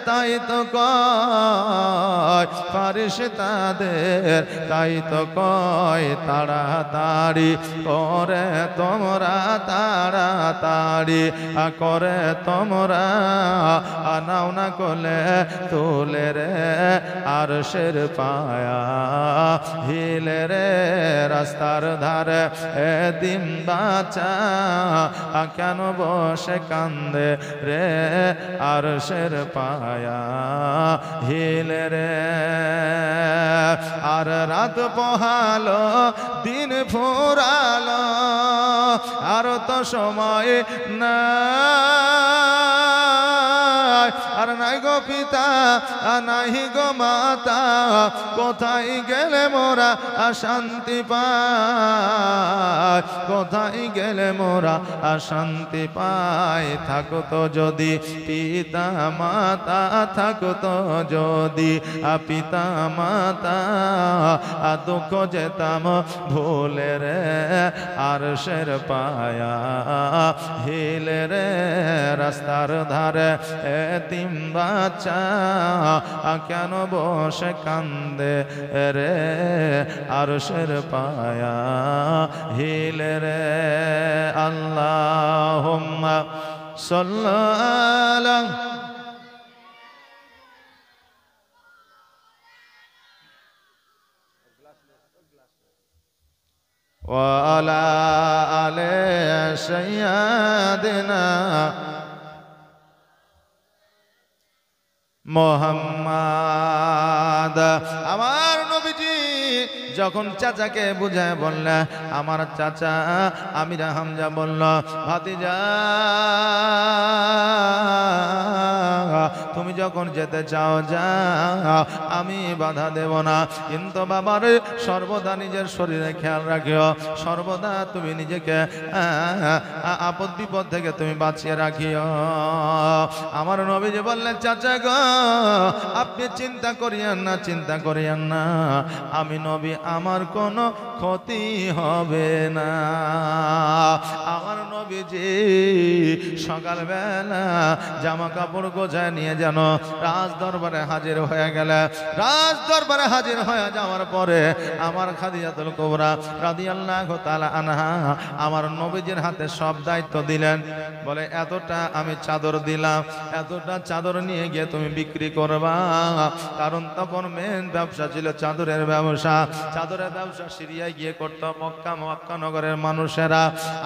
তাই তো কয়, ফেরেশতাদের তাই তো কয়, তাড়াতাড়ি করে তোমরা, তাড়াতাড়ি করে তোমরা নাও না কোলে তুলে রে, আরশের পায়া হিলে রে। রাস্তার ধারে এতিম বাচ্চা কেন বসে কান্দে রে, আরশের পায়া হিলে রে। আর রাত পোহালো, দিন ফুরালো, আর তো সময় না, আর নাই গো পিতা, নাই গো মাতা, কোথায় গেলে মোরা শান্তি পাই, কোথায় গেলে মোরা শান্তি পাই। থাকতো যদি পিতা মাতা, থাকতো যদি পিতা মাতা, দুঃখ যেতাম ভুলে রে, আরশের পায়া হিলে রে। রাস্তার ধারে এতিম বাচ্চা কেন বসে কান্দে রে, আরশের পায়া হিলে রে। আল্লাহুম্মা সাল্লি আলা ওয়া আলা আলি সাইয়্যিদিনা মুহাম্মদ। আমার নবীজি যখন চাচাকে বুঝায় বললে, আমার চাচা আমির হামজা বলল, ভাতিজা তুমি যখন যেতে চাও যাও, আমি বাধা দেব না, কিন্তু বাবার সর্বদা নিজের শরীরে খেয়াল রাখিও, সর্বদা তুমি নিজেকে আপদ বিপদ থেকে তুমি বাঁচিয়ে রাখিও। আমার নবীজি বললেন, চাচা গো, আপনি চিন্তা করিয়েন না, চিন্তা করিয়েন না, আমি নবী, আমার কোনো ক্ষতি হবে না। আমার নবীজি সকালবেলা জামা কাপড় গোছায় নিয়ে যেন রাজ দরবারে হাজির হয়ে গেলে, রাজ দরবারে হাজির হয়ে যাওয়ার পরে আমার খাদিজাতুল কুবরা রাদিয়াল্লাহু তাআলা আনহা আমার নবীজির হাতে সব দায়িত্ব দিলেন। বলে, এতটা আমি চাদর দিলাম, এতটা চাদর নিয়ে গিয়ে তুমি বিক্রি করবা। কারণ তখন মেন ব্যবসা ছিল চাদরের ব্যবসা। চাদরের ব্যবসা সিরিয়ায় গিয়ে করত মক্কা নগরের মানুষেরা।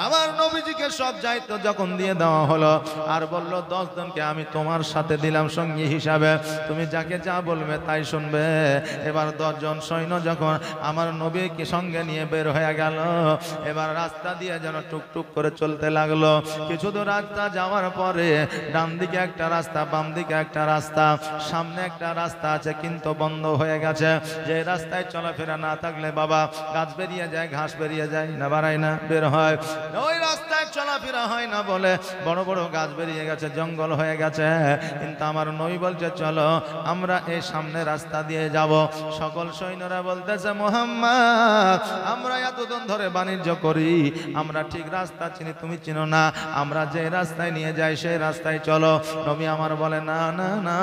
আমার নবীজিকে সব দায়িত্ব যখন দিয়ে দেওয়া হলো, আর বলল 10 জনকে আমি তোমার সাথে দিলাম সঙ্গী হিসাবে, তুমি যাকে যা বলবে তাই শুনবে। এবার 10 জন সৈন্য যখন আমার নবীকে সঙ্গে নিয়ে বের হয়ে গেল, এবার রাস্তা দিয়ে যেন টুকটুক করে চলতে লাগলো। কিছু দূর রাস্তা যাওয়ার পরে ডান দিকে একটা রাস্তা, বাম দিকে একটা রাস্তা, সামনে একটা রাস্তা আছে কিন্তু বন্ধ হয়ে গেছে। যে রাস্তায় চলাফেরা না থাকলে বাবা গাছ বেরিয়ে যায়, ঘাস বেরিয়ে যায়, না বাড়ায় না, বের হয়। ওই রাস্তায় চলাফেরা হয় না বলে বড় বড় গাছ বেরিয়ে গেছে, জঙ্গল হয়ে গেছে, কিন্তু আমার নবী বলছে চলো আমরা এই সামনে রাস্তা দিয়ে যাব। সকল সৈন্যরা বলতেছে মুহাম্মদ আমরা এতদিন ধরে বাণিজ্য করি, আমরা ঠিক রাস্তা চিনি, তুমি চিনো না, আমরা যে রাস্তায় নিয়ে যাই সেই রাস্তায় চলো। নবী আমার বলে না না না,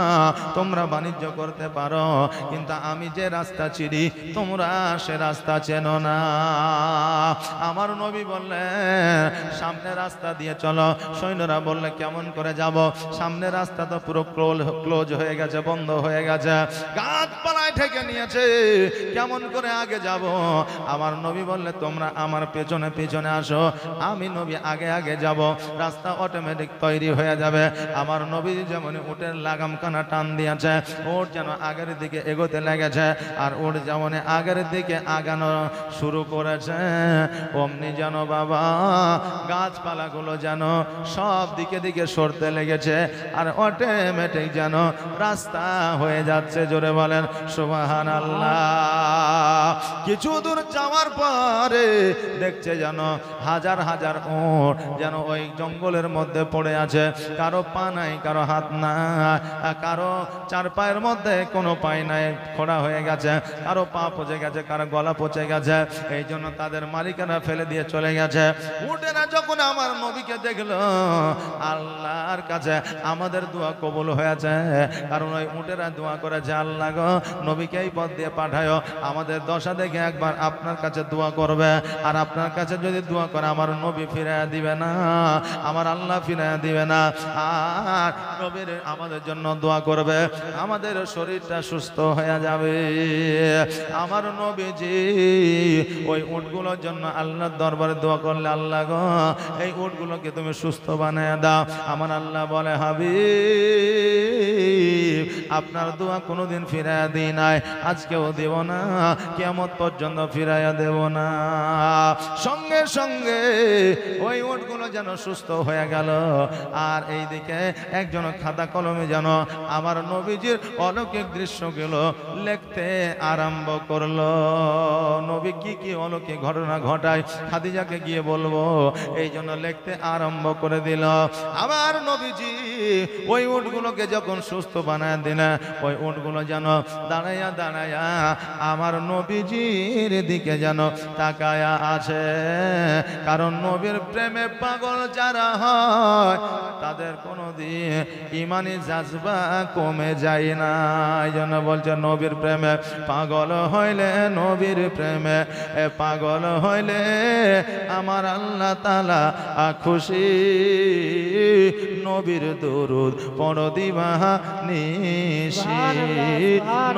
তোমরা বাণিজ্য করতে পারো, কিন্তু আমি যে রাস্তা চিনি তোমরা সে রাস্তা চেনো না। আমার নবী বললেন সামনে রাস্তা দিয়ে চলো। সৈন্যরা বললে কেমন করে যাব, সামনে রাস্তা তো পুরো ক্লোজ হয়ে গেছে, বন্ধ হয়ে গেছে, গাছপালায় ঠেকে নিয়েছে, কেমন করে আগে যাব? আমার নবী বললে তোমরা আমার পেছনে পেছনে আসো, আমি নবী আগে আগে যাব, রাস্তা অটোমেটিক তৈরি হয়ে যাবে। আমার নবী যেমন উটের লাগাম কানা টান দিয়েছে, ওট যেন আগের দিকে এগোতে লেগেছে, আর ওট যেমন আগের দিকে আগানো শুরু করেছে, অমনি যেন বাবা গাছপালাগুলো যেন সব দিকে দিকে সরতে লেগেছে, আর অটোমেটিক যেন রাস্তা হয়ে যাচ্ছে। জোরে বলেন সুবহানাল্লাহ। কিছু দূর যাওয়ার পরে দেখছে যেন হাজার হাজার উট যেন ওই জঙ্গলের মধ্যে পড়ে আছে, কারো পা নাই, কারো হাত নাই, কারো চার পায়ের মধ্যে কোনো পাই নাই, খোড়া হয়ে গেছে, কারো পা পচে গেছে, কারো গলা পচে গেছে, এই জন্য তাদের মালিকেরা ফেলে দিয়ে চলে গেছে। উটেরা যখন আমার নবীকে দেখলো, আল্লাহর কাছে আমাদের দোয়া কবুল হয়েছে, কারণ ওই উটেরা দোয়া করেছে আল্লাহ গো নবীকে এই পথ দিয়ে পাঠায়, আমাদের দশা দেখে একবার আপনার কাছে দোয়া করবে, আর আপনার কাছে যদি দোয়া করে আমার নবী ফিরিয়ে দিবে না, আমার আল্লাহ ফিরিয়ে দিবে না, আর নবীর আমাদের জন্য দোয়া করবে, আমাদের শরীরটা সুস্থ হয়ে যাবে। আমার নবীজি ওই উটগুলোর জন্য আল্লাহর দরবারে দোয়া করলে আল্লাহ গো এই উটগুলোকে তুমি সুস্থ বানিয়ে দাও। আমার আল্লাহ বলে হাবিব আপনার দোয়া কোনোদিন ফিরাইয়া দিই নাই, আজকেও দেব না, কিয়ামত পর্যন্ত ফিরাইয়া দেব না। সঙ্গে সঙ্গে ওই উটগুলো যেন সুস্থ হয়ে গেল, আর এইদিকে একজন খাতা কলমে যেন আমার নবীজির অলৌকিক দৃশ্যগুলো লিখতে আরম্ভ করলো। নবী কি কি অলৌকিক ঘটনা ঘটায় খাদিজাকে গিয়ে বলবো, এই জন্য লিখতে আরম্ভ করে দিল। আমার নবীজি ওই উটগুলোকে যখন সুস্থ বানায় দিলেন, ওই উটগুলো যেন দাঁড়াইয়া দাঁড়াইয়া আমার নবীজির দিকে যেন তাকায়া আছে, কারণ নবীর প্রেমে পাগল যারা হয় তাদের কোনোদিন ইমানি জাজবা কমে যায় না। এই জন্য বলছে নবীর প্রেমে পাগল হইলে, নবীর প্রেমে পাগল হইলে আমার আল্লাহ তাআলা খুশি। নবীর দরুদ পড়ো দিবানিশি,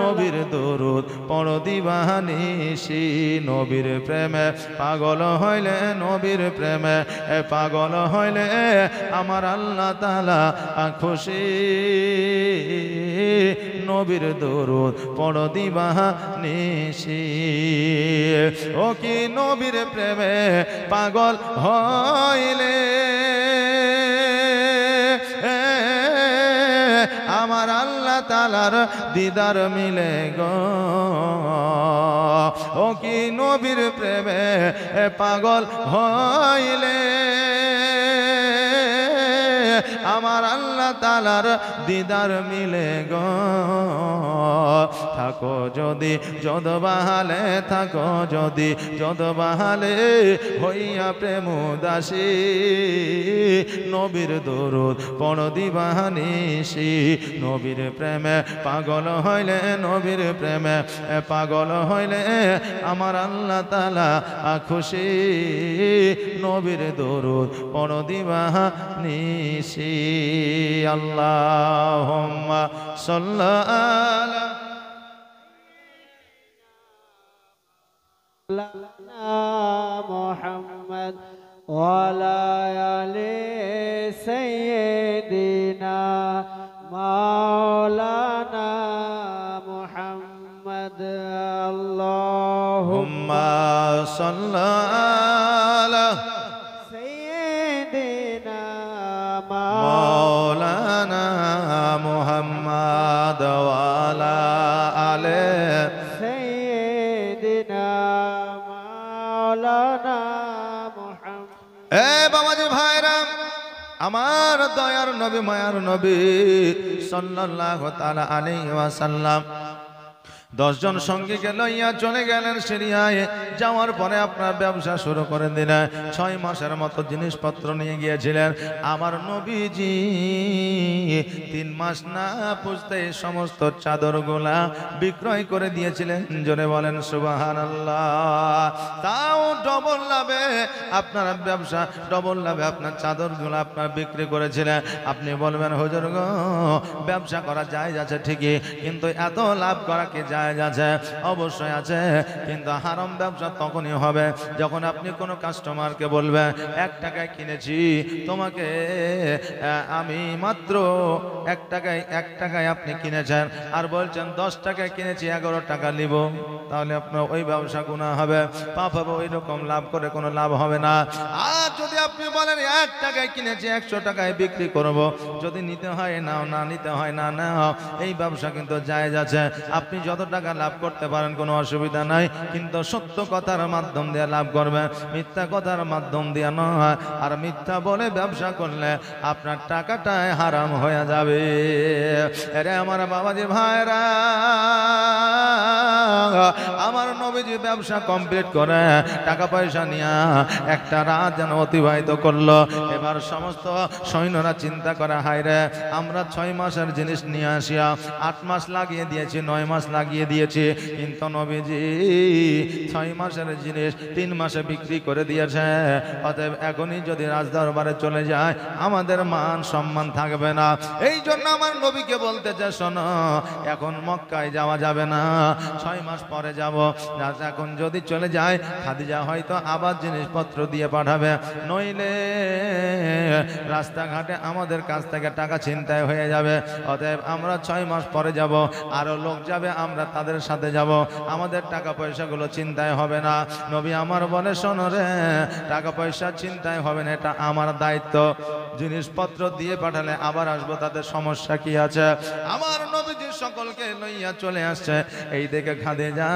নবীর দরুদ পড়ো দিবানিশি, নবীর প্রেমে পাগল হইলে, নবীর প্রেমে পাগল হইলে আমার আল্লাহ তাআলা খুশি। নবীর দরুদ পড়ো দিবানিশি। ও কি নবীর প্রেমে পাগল হইলে আমার আল্লাহ তাআলার দিদার মিলে গো। ও কি নবীর প্রেমে পাগল হইলে আমার আল্লাহ তাআলার দিদার মিলে গো। থাকো যদি যদবাহালে, থাকো যদি যদবাহালে হইয়া প্রেম উদাসী, নবীর দরুদ পড়ো দিবানিশি। নবীর প্রেমে পাগল হইলে, নবীর প্রেমে পাগল হইলে আমার আল্লাহ তাআলা খুশি। নবীর দরুদ পড়ো দিবানিশি। আল্লাহুম্মা সাল্লি আলা মুহাম্মদ ওয়া আলা আলি সাইয়্যিদিনা মাওলানা মুহাম্মদ। আল্লাহুম্মা সাল্লি আলা সাইয়্যিদিনা মাওলানা মুহাম্মদ ওয়া আলা আলি সাইয়্যিদিনা মাওলানা মুহাম্মদ। এ বাবাজি ভাইরা, আমার দয়ার নবী মায়ার নবী সাল্লাল্লাহু তাআলা আলাইহি ওয়াসাল্লাম 10 জন সঙ্গীকে লইয়া চলে গেলেন সিরিয়ায়। যাওয়ার পরে আপনার ব্যবসা শুরু করে দিলেন। 6 মাসের মতো জিনিসপত্র নিয়ে গিয়েছিলেন। আমার নবীজি 3 মাস না পুষতে সমস্ত চাদরগুলা বিক্রয় করে দিয়েছিলেন। জোরে বলেন সুবহানাল্লাহ। তাও ডবল লাভে আপনার ব্যবসা, ডবল লাভে আপনার চাদরগুলো আপনার বিক্রি করেছিলেন। আপনি বলবেন হুজুর গো, ব্যবসা করা যায় যাচ্ছে ঠিকই, কিন্তু এত লাভ করা কি যায় আছে? অবশ্যই আছে, কিন্তু হারাম ব্যবসা তখনই হবে যখন আপনি কোনো কাস্টমারকে বলবেন 1 টাকায় কিনেছি তোমাকে, আমি মাত্র 1 টাকায় আপনি কিনেছেন, আর বলছেন 10 টাকায় কিনেছি 11 টাকা নিব, তাহলে আপনার ওই ব্যবসা গুনাহ হবে, পাপ হবে। ওই রকম লাভ করে কোনো লাভ হবে না। আর যদি আপনি বলেন 1 টাকায় কিনেছি 100 টাকায় বিক্রি করব, যদি নিতে হয় নাও, না নিতে হয় না নাও, এই ব্যবসা কিন্তু জায়েজ আছে। আপনি যত টাকা লাভ করতে পারেন কোনো অসুবিধা নাই, কিন্তু সত্য কথার মাধ্যম দিয়ে লাভ করবেন, মিথ্যা কথার মাধ্যম দিয়ে নয়। আর মিথ্যা বলে ব্যবসা করলে আপনার টাকাটাই হারাম হয়ে যাবে। আরে আমার বাবাজি ভাইরা, আমার নবীজি ব্যবসা কমপ্লিট করে টাকা পয়সা নিয়ে একটা রাত যেন অতিবাহিত করলো। এবার সমস্ত সৈন্যরা চিন্তা করে, হায় রে, আমরা 6 মাসের জিনিস নিয়ে আসিয়া 8 মাস লাগিয়ে দিয়েছি, 9 মাস লাগিয়ে দিয়েছি, কিন্তু নবীজি 6 মাসের জিনিস 3 মাসে বিক্রি করে দিয়েছে। অতএব এখনই যদি রাজদরবারে চলে যায় আমাদের মান সম্মান থাকবে না। এই জন্য আমার নবীকে বলতেছে, শোনো, এখন মক্কায় যাওয়া যাবে না, 6 মাস পরে যাব। এখন যদি চলে যায় খাদিজা হয়তো আবার জিনিসপত্র দিয়ে পাঠাবে, নইলে রাস্তাঘাটে আমাদের কাছ থেকে টাকা ছিনতাই হয়ে যাবে। অতএব আমরা 6 মাস পরে যাব, আরো লোক যাবে, আমরা তাদের সাথে যাব, আমাদের টাকা পয়সাগুলো চিন্তায় হবে না। নবী আমার বলে, শোনো রে, টাকা পয়সা চিন্তায় হবে না, এটা আমার দায়িত্ব। জিনিসপত্র দিয়ে পাঠালে আবার আসবো, তাদের সমস্যা কি আছে? আমার নবীজি সকলকে লইয়া চলে আসছে। এই দেখে খাদিজা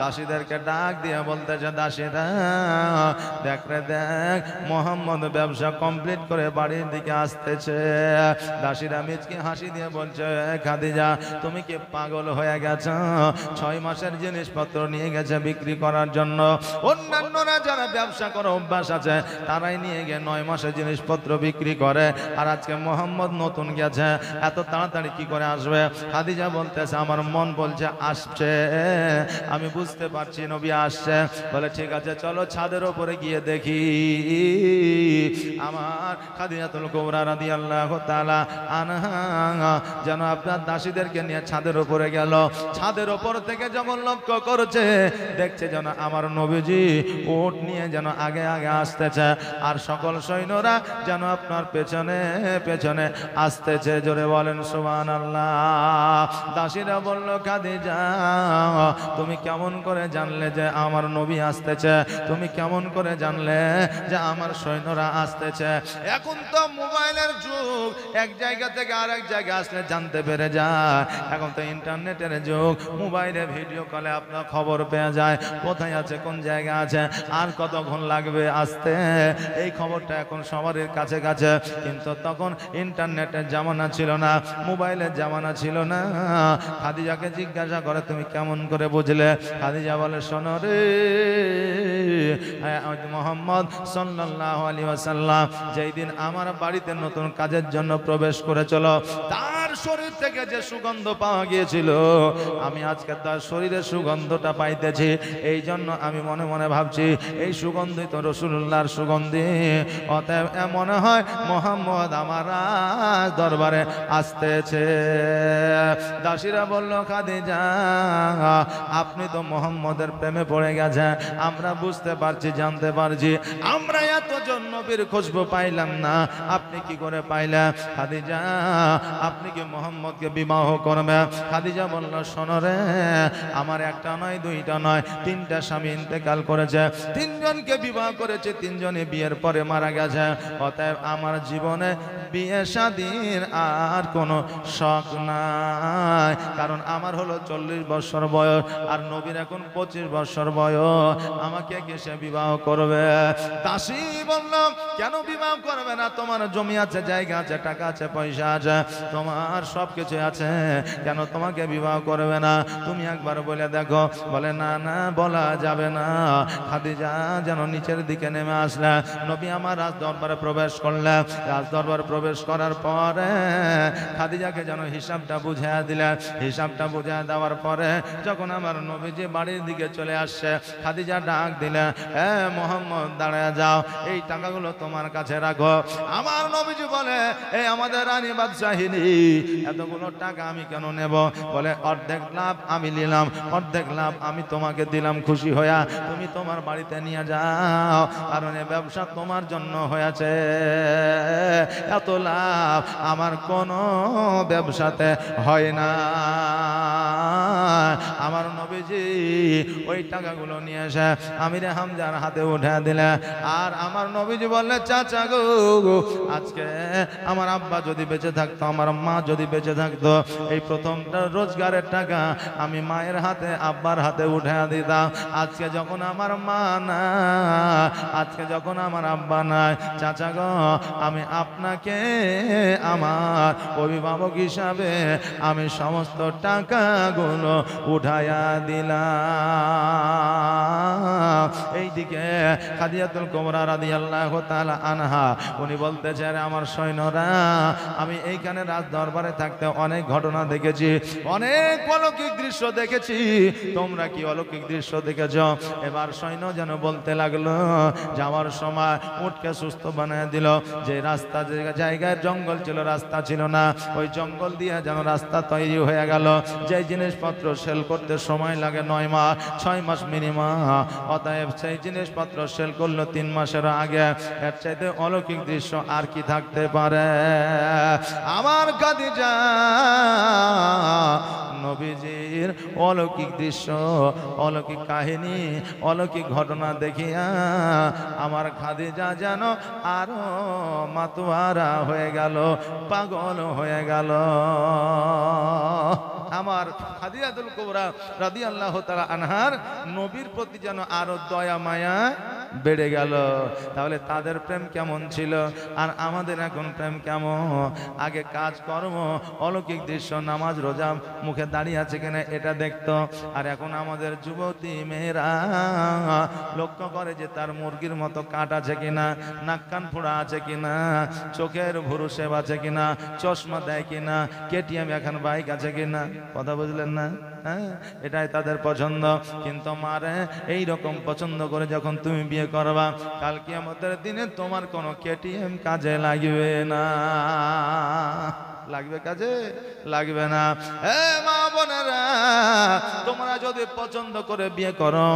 দাসীদেরকে ডাক দিয়ে বলতেছে, দাসীরা দেখ রে দেখ, মোহাম্মদ ব্যবসা কমপ্লিট করে বাড়ির দিকে আসতেছে। দাসীরা মিচকে হাসি দিয়ে বলছে, খাদিজা তুমি কি পাগল হয়ে গেছো? 6 মাসের জিনিসপত্র নিয়ে গেছে বিক্রি করার জন্য। অন্যান্যরা যারা ব্যবসা করে অভ্যাস আছে তারাই নিয়ে গিয়ে 9 মাসের জিনিসপত্র বিক্রি করে, আর আজকে মোহাম্মদ নতুন গেছে, এত তাড়াতাড়ি কি করে আসবে? খাদিজা বলতেছে, আমার মন বলছে আসছে, আমি বুঝতে পারছি নবী আসছে। বলে ঠিক আছে, চলো ছাদের উপরে গিয়ে দেখি। আমার খাদিজাতুল কুবরা রাদিয়াল্লাহু তাআলা আনহা যেন আপনার দাসীদেরকে নিয়ে ছাদের উপরে গেল। ছাদের উপর থেকে যেমন লক্ষ্য করছে, দেখছে যেন আমার নবীজি উট নিয়ে যেন আগে আগে আসতেছে, আর সকল সৈন্যরা যেন আপনার পেছনে পেছনে আসতেছে। জোরে বলেন সুবহানাল্লাহ। দাসীরা বলল, খাদিজা তুমি কেমন করে জানলে যে আমার নবী আসতেছে? তুমি কেমন করে জানলে যে আমার সৈন্যরা আসতেছে? এখন তো মোবাইলের যুগ, এক জায়গা থেকে আরেক জায়গায় আসলে জানতে পেরে যায়। এখন তো ইন্টারনেটের যুগ, মোবাইলে ভিডিও কলে আপনার খবর পেয়ে যায়, কোথায় আছে, কোন জায়গা আছে, আর কতক্ষণ লাগবে আসতে। এই খবরটা এখন সবার কাছে কাছে। কিন্তু তখন ইন্টারনেটের জামানা ছিল না, মোবাইলের জামানা ছিল না। খাদিজাকে জিজ্ঞাসা করে, তুমি কেমন করে বুঝলে? খাদিজা বলে, শোনো রে, মুহাম্মদ সাল্লাল্লাহু আলাইহি ওয়াসাল্লাম যেই দিন আমার বাড়িতে নতুন কাজের জন্য প্রবেশ করেছিল, তার শরীর থেকে যে সুগন্ধ পাওয়া গিয়েছিল, আমি আজকে তার শরীরের সুগন্ধটা পাইতেছি। এই জন্য আমি মনে মনে ভাবছি, এই সুগন্ধি তো রাসূলুল্লাহর সুগন্ধি। অতএব মনে হয় মুহাম্মদ আমার দরবারে আসতেছে। দাসীরা বলল, খাদিজা আপনি তো মুহাম্মদের প্রেমে পড়ে গেছেন, আমরা বুঝতে পারছি, জানতে পারছি। আমরা এতজন নবীর খুশবু পাইলাম না, আপনি কি করে পাইলেন? খাদিজা আপনি কি মুহাম্মদকে বিবাহ করবেন? খাদিজা বলল, শোনো রে, আমার একটা নয়, দুইটা নয়, 3টা স্বামী ইন্তেকাল করেছে, 3 জনকে বিবাহ করেছে, 3 জনই বিয়ের পরে মারা গেছে। অতএব আমার জীবনে বিয়ে শাদীর আর কোনো শখ নাই, কারণ আমার হলো 40 বছর বয়স আর নবীর এখন 25 বছর বয়স, আমাকে কে সে বিবাহ করবে? দাসী বলল, কেন বিবাহ করবে না? তোমার জমি আছে, জায়গা আছে, টাকা আছে, পয়সা আছে, তোমার সব কিছু আছে, কেন তোমাকে বিবাহ করবে না? তুমি একবার বলে দেখো। বলে না না, বলা যাবে না। খাদিজা যেন নিচের দিকে নেমে আসলে, নবী আমার রাজ দরবারে প্রবেশ করলে, রাজ দরবারে প্রবেশ করার পরে খাদিজাকে যেন হিসাবটা বুঝিয়ে দিলেন। হিসাবটা বুঝিয়ে দেওয়ার পরে যখন আমার নবীজি বাড়ির দিকে চলে আসছে, খাদিজা ডাক দিলে, এ মোহাম্মদ দাঁড়ায় যাও, এই টাকাগুলো তোমার কাছে রাখো। আমার নবীজি বলে, এই আমাদের রানী বাদশাহিনী, এতগুলো টাকা আমি কেন নেব? বলে, অর্ধেক লাভ আমি নিলাম, অর্ধেক লাভ আমি তোমাকে দিলাম, খুশি হইয়া তুমি তোমার বাড়িতে নিয়ে যাও, কারণ এই ব্যবসা তোমার জন্য হয়েছে। এত লাভ আমার কোনো ব্যবসাতে হয় না। আমার নবীজি ওই টাকাগুলো নিয়ে এসে আমিরে হামজার হাতে উঠে দিলে, আর আমার নবীজি বললে, চাচা গো, আজকে আমার আব্বা যদি বেঁচে থাকতো, আমার মা যদি বেঁচে থাকতো, এই প্রথমটা রোজগারের টাকা আমি মায়ের হাতে, আব্বার হাতে উঠে দিতাম। আজকে যখন আমার মা না, আজকে যখন আমার আব্বা নাই, চাচা গো, আমি আপনাকে আমার অভিভাবক হিসাবে আমি সমস্ত টাকাগুলো উঠাইয়া দিলাম। এইদিকে খাদিজাতুল কুবরা রাদিয়াল্লাহু তাআলা আনহা উনি বলতেছে, আরে আমার সৈন্যরা, আমি এইখানে রাজ দরবারে থাকতে অনেক ঘটনা দেখেছি, অনেক অলৌকিক দৃশ্য দেখেছি, তোমরা কি অলৌকিক দৃশ্য দেখেছ? এবার সৈন্য যেন বলতে লাগলো, যাওয়ার সময় উটকে সুস্থ বানিয়ে দিল, যে রাস্তা, যে জায়গায় জঙ্গল ছিল, রাস্তা ছিল না, ওই জঙ্গল দিয়ে যেন রাস্তা তৈরি হয়ে গেল। যে জিনিসপত্র সেল করতে সময় লাগে 9 মাস, 6 মাস মিনিমাম, অতএব সেই জিনিসপত্র সেল করলো 3 মাসের আগে। এর চাইতে অলৌকিক দৃশ্য আর কি থাকতে পারে? আমার খাদিজা নবীজির অলৌকিক দৃশ্য, অলৌকিক কাহিনী, অলৌকিক ঘটনা দেখিয়া আমার খাদিজা যেন আরো মাতোয়ারা হয়ে গেল, পাগল হয়ে গেল। আমার খাদিজাতুল কুবরা রাদিয়াল্লাহু তাআলা আনহার নবীর প্রতি যেন আরো দয়া মায়া বেড়ে গেল। তাহলে তাদের প্রেম কেমন ছিল আর আমাদের এখন প্রেম কেমন? আগে কাজ কর্ম, অলৌকিক দৃশ্য, নামাজ রোজা মুখে দাঁড়িয়ে আছে কিনা এটা দেখতো, আর এখন আমাদের যুবতী মেয়েরা লক্ষ্য করে যে তার মুরগির মতো কাট আছে কিনা, নাক কান ফোড়া আছে কিনা, চোখের ভুরুষেব আছে কিনা, চশমা দেয় কিনা, কেটিএম এখন বাইক আছে কিনা। কথা বুঝলেন না? হ্যাঁ, এটাই তাদের পছন্দ। কিন্তু মারে এই রকম পছন্দ করে যখন তুমি বিয়ে করবা, কাল কিয়ামতের দিনে তোমার কোনো কেটিএম কাজে লাগবে না। লাগবে কাজে? লাগবে না। এ মা বোনেরা, তোমরা যদি পছন্দ করে বিয়ে করো,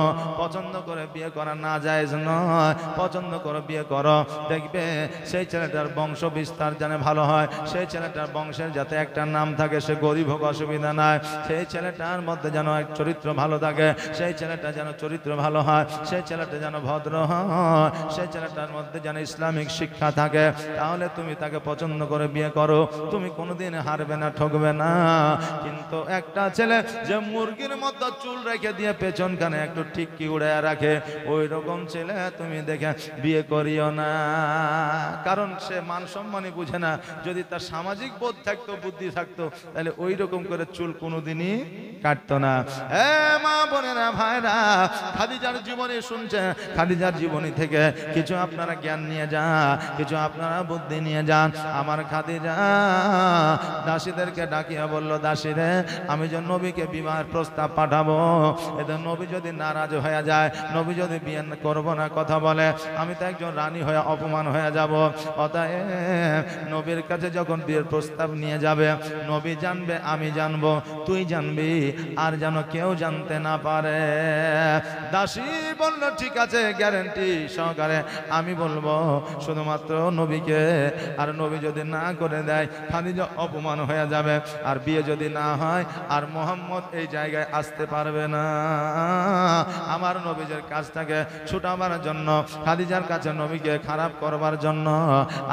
পছন্দ করে বিয়ে করা না জায়েজ নয়, পছন্দ করে বিয়ে করো, দেখবে সেই ছেলেটার বংশ বিস্তার যেন ভালো হয়, সেই ছেলেটার বংশের যাতে একটা নাম থাকে, সে গরিব হোক অসুবিধা নাই, সেই ছেলেটার মধ্যে যেন এক চরিত্র ভালো থাকে, সেই ছেলেটা যেন চরিত্র ভালো হয়, সেই ছেলেটা যেন ভদ্র হয়, সেই ছেলেটার মধ্যে যেন ইসলামিক শিক্ষা থাকে, তাহলে তুমি তাকে পছন্দ করে বিয়ে করো, তুমি কোনোদিন হারবে না, ঠকবে না। কিন্তু একটা ছেলে যে মুরগির মতো চুল রেখে দিয়ে পেছন কানে একটু টিক্কি উড়ে রাখে, ওই রকম ছেলে তুমি দেখে বিয়ে করিও না, কারণ সে মান সম্মানই বুঝে না। যদি তার সামাজিক বোধ থাকতো, বুদ্ধি থাকতো, তাহলে ওই রকম করে চুল কোনোদিনই কাটতো না। এ মা বোনেরা, ভাইরা, খাদিজার জীবনী শুনছে, খাদিজার জীবনী থেকে কিছু আপনারা জ্ঞান নিয়ে যান, কিছু আপনারা বুদ্ধি নিয়ে যান। আমার খাদিজা দাসীদেরকে ডাকিয়া বলল, দাসীরে, আমি যে নবীকে বিবাহের প্রস্তাব পাঠাবো, এদের নবী যদি নারাজ হয়ে যায়, নবী যদি বিয়ে করব না কথা বলে, আমি তো একজন রানী হয়ে অপমান হয়ে যাব। অতএব নবীর কাছে যখন বিয়ের প্রস্তাব নিয়ে যাবে, নবী জানবে, আমি জানবো, তুই জানবি, আর যেন কেউ জানতে না পারে। দাসী বলল ঠিক আছে, গ্যারান্টি সহকারে আমি বলবো শুধুমাত্র নবীকে, আর নবী যদি না করে দেয় খাদিজা অপমান হয়ে যাবে, আর বিয়ে যদি না হয় আর মোহাম্মদ এই জায়গায় আসতে পারবে না। আমার নবীজের কাজটাকে ছুটাবার জন্য, খাদিজার কাছে নবীকে খারাপ করবার জন্য